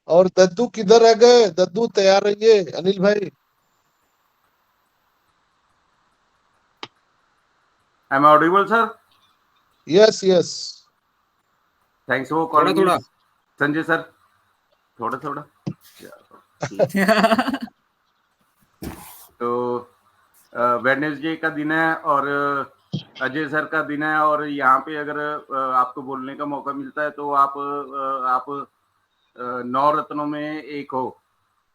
और दद्दू किधर रह गए? दद्दू तैयार रहिए अनिल भाई।
Am I audible, sir?
Yes yes.
Thanks for
थोड़ा
calling me,
थोड़ा
संजय सर। थोड़ा थोड़ा। तो वेडनेसडे का दिन है और अजय सर का दिन है, और यहाँ पे अगर आपको बोलने का मौका मिलता है तो आप 9 रत्नों में एक हो।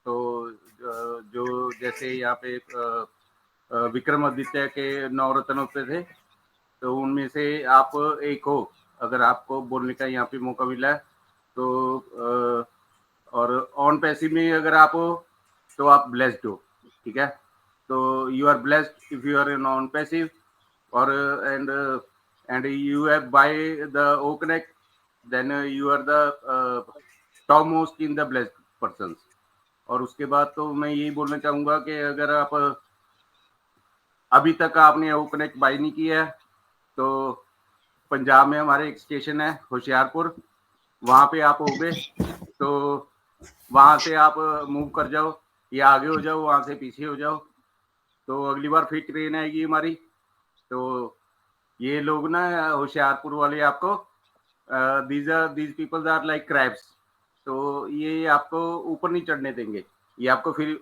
तो जो जैसे यहाँ पे विक्रमादित्य के 9 रत्नों पे थे, तो उनमें से आप एक हो। अगर आपको बोलने का यहाँ पे मौका मिला है तो और ऑन पैसिव में अगर आप हो तो आप ब्लेस्ड हो, ठीक है। तो you are blessed if you are in on passive, और and you have by the O connect, then you are the top most in the blessed person. और उसके बाद तो मैं यही बोलना चाहूंगा कि अगर आप अभी तक आपने ओ कनेक्ट बाय नहीं किया है तो पंजाब में हमारे एक स्टेशन है होशियारपुर, वहां पे आप होगे तो वहां से आप मूव कर जाओ, या आगे हो जाओ, वहां से पीछे हो जाओ। तो अगली बार फिर ट्रेन आएगी हमारी। तो ये लोग ना होशियारपुर वाले आपको these peoples are like crabs, तो ये आपको ऊपर नहीं चढ़ने देंगे, ये आपको फिर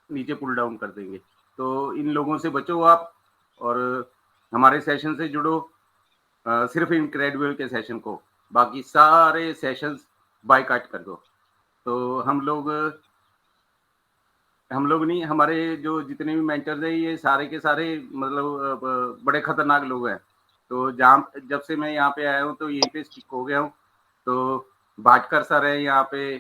नीचे पुल डाउन कर देंगे। तो इन लोगों से बचो आप, और हमारे सेशन से जुड़ो। सिर्फ इनक्रेडिबल के सेशन को, बाकी सारे सेशंस बायकॉट कर दो। तो हम लोग नहीं, हमारे जो जितने भी मेंटर्स हैं ये सारे के सारे मतलब बड़े खतरनाक लोग हैं। तो जब से मैं यहाँ पे आया हूँ तो यहीं पे स्टिक हो गया हूँ। तो भाटकर सर है यहाँ पे,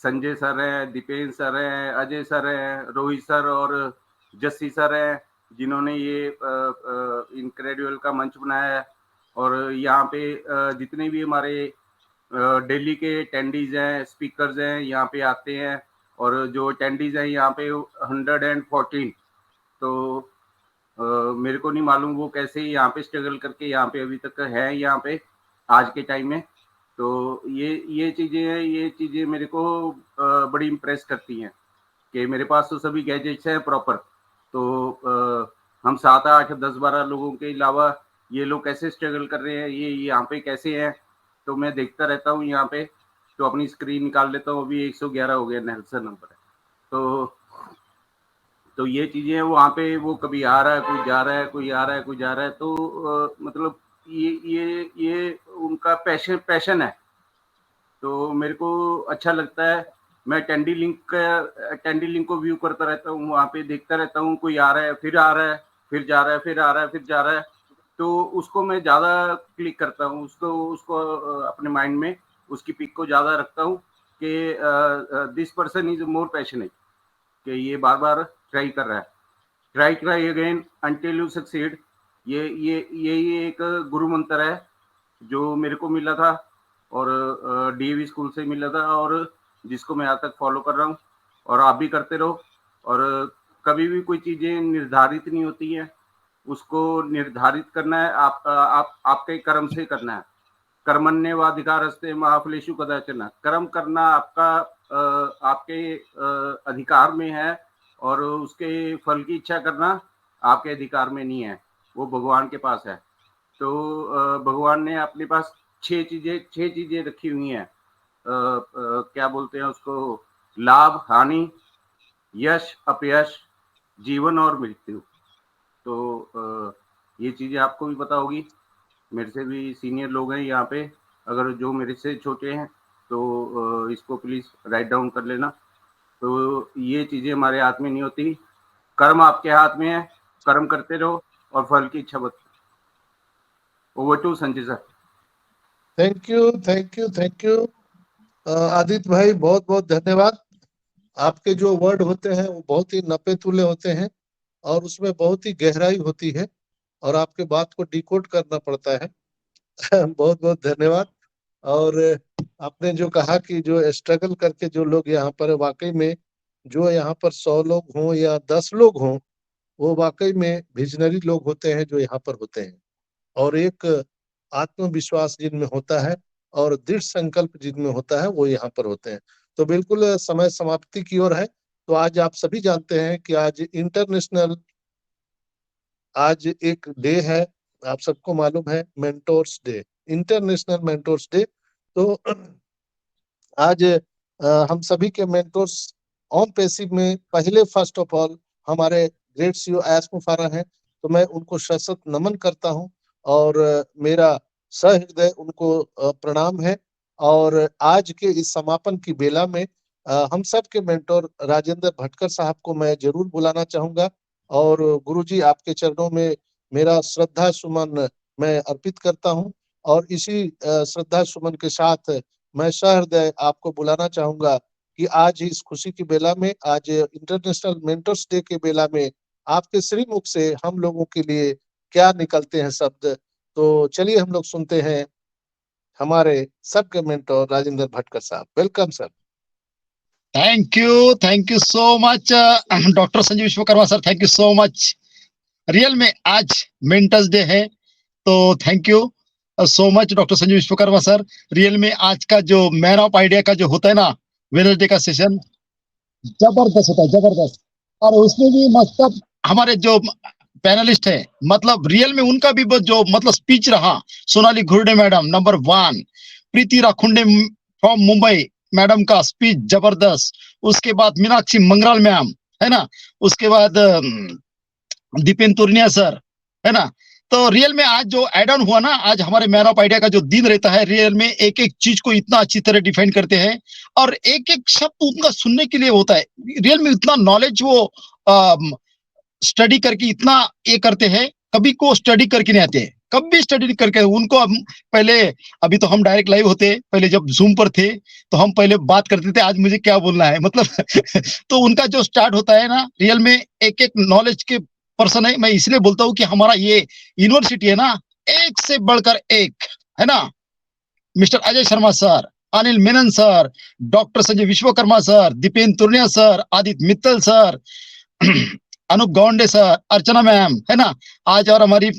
संजय सर हैं, दीपेंद्र सर हैं, अजय सर हैं, रोहित सर और जस्सी सर हैं, जिन्होंने ये इनक्रेडिबल का मंच बनाया है। और यहाँ पे जितने भी हमारे दिल्ली के अटेंडीज हैं, स्पीकर्स हैं, यहाँ पे आते हैं। और जो अटेंडीज हैं यहाँ पे 114। तो मेरे को नहीं मालूम वो कैसे यहाँ पे स्ट्रगल करके यहाँ पे अभी तक है यहाँ पे आज के टाइम में। तो ये चीज़ें हैं, ये चीज़ें मेरे को बड़ी इम्प्रेस करती हैं कि मेरे पास तो सभी गैजेट्स हैं प्रॉपर। तो हम 7, 8, 10, 12 लोगों के अलावा ये लोग कैसे स्ट्रगल कर रहे हैं, ये यहाँ पे कैसे हैं, तो मैं देखता रहता हूँ यहाँ पे। तो अपनी स्क्रीन निकाल लेता हूँ, अभी 111 हो गया नेल्सन नंबर है। तो ये चीज़ें वहाँ पे वो कभी आ रहा है, कोई जा रहा है, कोई आ रहा है, कोई जा रहा है। तो मतलब ये उनका पैशन है। तो मेरे को अच्छा लगता है। मैं टेंडी लिंक को व्यू करता रहता हूँ, वहाँ पे देखता रहता हूँ, कोई आ रहा है, फिर आ रहा है, फिर जा रहा है, फिर आ रहा है, फिर जा रहा है। तो उसको मैं ज़्यादा क्लिक करता हूँ, उसको अपने माइंड में उसकी पिक को ज़्यादा रखता हूँ कि this person is more passionate, कि ये बार बार ट्राई कर रहा है, try again until you succeed. ये एक गुरु मंत्र है जो मेरे को मिला था और डीएवी स्कूल से मिला था, और जिसको मैं आज तक फॉलो कर रहा हूँ। और आप भी करते रहो। और कभी भी कोई चीज़ें निर्धारित नहीं होती हैं, उसको निर्धारित करना है आपके कर्म से करना है। कर्मण्येवाधिकारस्ते मा फलेषु कदाचन। कर्म करना आपके अधिकार में है, और उसके फल की इच्छा करना आपके अधिकार में नहीं है, वो भगवान के पास है। तो भगवान ने अपने पास 6 चीजें रखी हुई हैं। क्या बोलते हैं उसको, लाभ, हानि, यश, अपयश, जीवन और मृत्यु। तो ये चीजें आपको भी पता होगी, मेरे से भी सीनियर लोग हैं यहाँ पे, अगर जो मेरे से छोटे हैं तो इसको प्लीज राइट डाउन कर लेना। तो ये चीजें हमारे हाथ में नहीं होती, कर्म आपके हाथ में है, कर्म करते रहो और फल की इच्छा मत। Over to Sanjay sir.
Thank you thank you thank you Aditya bhai, बहुत बहुत धन्यवाद। आपके जो वर्ड होते हैं वो बहुत ही नपे तुले होते हैं और उसमें बहुत ही गहराई होती है और आपके बात को डिकोड करना पड़ता है। बहुत बहुत धन्यवाद। और आपने जो कहा कि जो स्ट्रगल करके जो लोग यहाँ पर वाकई में, जो यहाँ पर 100 लोग हों या 10 लोग हों, वो वाकई में विजनरी लोग होते हैं जो यहाँ पर होते हैं। और एक आत्मविश्वास जिनमें होता है और दृढ़ संकल्प जिनमें होता है वो यहाँ पर होते हैं। तो बिल्कुल समय समाप्ति की ओर है। तो आज आप सभी जानते हैं कि आज एक डे है, आप सबको मालूम है, mentors day, international mentors day. तो आज हम सभी के मेंटोर्स ऑन पैसिव में पहले फर्स्ट ऑफ ऑल हमारे ग्रेट सीईओ एस मुफारा हैं, तो मैं उनको सशक्त नमन करता हूं और मेरा सहृदय उनको प्रणाम है। और आज के इस समापन की बेला में हम सब के मेंटोर राजेंद्र भटकर साहब को मैं जरूर बुलाना चाहूंगा और गुरुजी आपके चरणों में मेरा श्रद्धा सुमन मैं अर्पित करता हूं। और इसी श्रद्धा सुमन के साथ मैं सहृदय आपको बुलाना चाहूंगा कि आज इस खुशी की बेला में, आज इंटरनेशनल मेंटर्स डे के बेला में आपके श्रीमुख से हम लोगों के लिए क्या निकलते हैं शब्द। तो चलिए हम लोग सुनते हैं हमारे सबके मेंटर राजेंद्र भटकर साहब। Welcome sir.
Thank you so much doctor Sanjeev Vishwakarma sir, thank you so much. Real में आज मेंटर्स डे है, तो thank you so much doctor Sanjeev Vishwakarma sir. Real में आज का जो मैन ऑफ आइडिया का जो होता है ना, वेडनेसडे का सेशन जबरदस्त होता है, जबरदस्त। और उसमें भी मतलब हमारे जो पैनलिस्ट है, मतलब रियल में उनका भी जो मतलब स्पीच रहा, Sonali Ghurde madam number 1, Preeti Rakhunde from Mumbai madam का स्पीच जबरदस्त। उसके बाद मीनाक्षी मंगराल मैम, है ना, उसके बाद दीपेन तुर्निया सर, है ना। तो रियल में आज जो एड ऑन हुआ ना, आज हमारे मैन ऑफ आइडिया का जो दिन रहता है, रियल में एक एक चीज को इतना अच्छी तरह डिफाइन करते हैं और एक एक शब्द उनका सुनने के लिए होता है। रियल में इतना नॉलेज वो स्टडी करके इतना ये करते हैं, कभी को स्टडी करके नहीं आते, कभी स्टडी करके उनको हम पहले, अभी तो हम डायरेक्ट लाइव होते, पहले जब जूम पर थे तो हम पहले बात करते थे आज मुझे क्या बोलना है, मतलब तो उनका जो स्टार्ट होता है ना, रियल में एक एक नॉलेज के पर्सन है। मैं इसलिए बोलता हूँ कि हमारा ये यूनिवर्सिटी है ना, एक से बढ़कर एक, है ना। Mister Ajay Sharma sir, Anil Menon sir, doctor Sanjay Vishwakarma sir, Dipen Turnia sir, Aditya Mittal sir, Anup Gaunde sir, Archana ma'am, है ना। आज और हमारी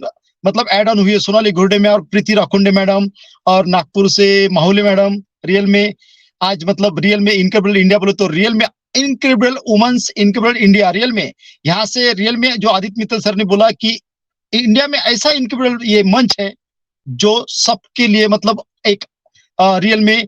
मतलब एड ऑन हुई है सोनाली घुर्डे में और प्रीति राखुंडे मैडम, और नागपुर से माहुले मैडम। रियल में आज मतलब रियल में इनक्रेडिबल इंडिया बोले तो रियल में incredible womens incredible India. Real में यहाँ से रियल में जो आदित्य मित्तल सर ने बोला कि इंडिया में ऐसा इनक्रेडिबल ये मंच है जो सबके लिए मतलब एक रियल में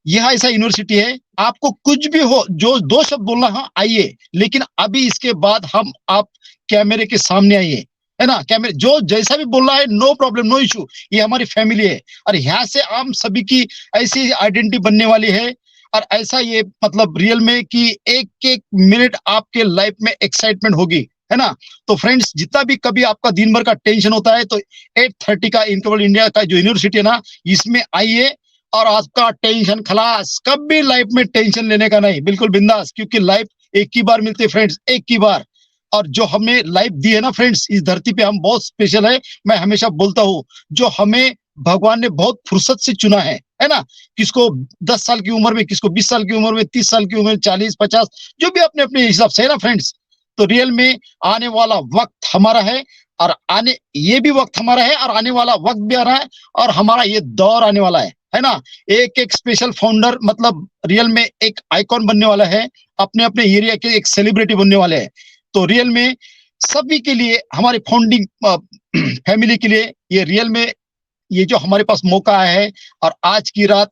यह ऐसा यूनिवर्सिटी है, आपको कुछ भी हो, जो 2 शब्द बोलना है आइए, लेकिन अभी इसके बाद हम आप कैमरे के सामने आइए, है ना। कैमरे जो जैसा भी बोलना है, नो प्रॉब्लम, नो इशू, ये हमारी फैमिली है और यहाँ से हम सभी की ऐसी आइडेंटिटी बनने वाली है। और ऐसा ये मतलब रियल में कि एक एक मिनट आपके लाइफ में एक्साइटमेंट होगी, है ना। तो फ्रेंड्स, जितना भी कभी आपका दिन भर का टेंशन होता है तो 8:30 का इनक्रेडिबल इंडिया का जो यूनिवर्सिटी है ना, इसमें आइए और आपका टेंशन खलास। कभी लाइफ में टेंशन लेने का नहीं, बिल्कुल बिंदास, क्योंकि लाइफ एक ही बार मिलती है फ्रेंड्स, एक ही बार। और जो हमें लाइफ दी है ना फ्रेंड्स, इस धरती पे हम बहुत स्पेशल है। मैं हमेशा बोलता हूँ, जो हमें भगवान ने बहुत फुर्सत से चुना है ना। किसको 10 साल की उम्र में, किसको 20 साल की उम्र में, 30 साल की उम्र में, 40-50, जो भी अपने अपने हिसाब से है ना फ्रेंड्स। तो रियल में आने वाला वक्त हमारा है और ये भी वक्त हमारा है और आने वाला वक्त भी आ रहा है और हमारा ये दौर आने वाला है ना। एक एक स्पेशल फाउंडर मतलब रियल में एक आइकॉन बनने वाला है, अपने अपने एरिया के एक सेलिब्रिटी बनने वाले हैं। तो रियल में सभी के लिए, हमारे फाउंडिंग फैमिली के लिए, ये रियल में ये जो हमारे पास मौका आया है और आज की रात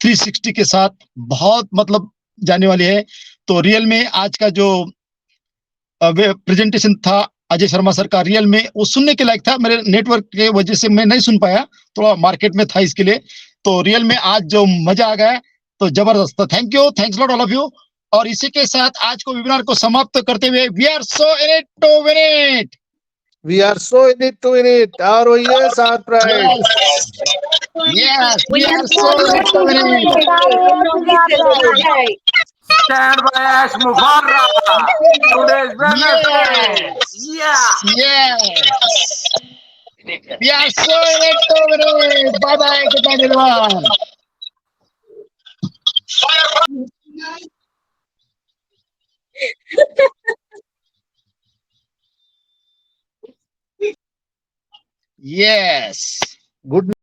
360 के साथ बहुत मतलब जाने वाली है। तो रियल में आज का जो प्रेजेंटेशन था अजय शर्मा सर का, रियल में वो सुनने के लायक था। मेरे नेटवर्क के वजह से मैं नहीं सुन पाया, थोड़ा मार्केट में था इसके लिए। तो रियल में आज जो मजा आ गया तो जबरदस्त। Thank you, thanks lot all of you. और इसी के साथ आज को वेबिनार को समाप्त करते हुए, we are so in it to win it,
We are so in it to win it. ROES, our pride.
yes, we are so in it to win it.
Stand by Ash Mufarra. Today's Wednesday. Yeah.
Yes, we are so in it to win it. Bye bye, good night everyone. Yes.
Good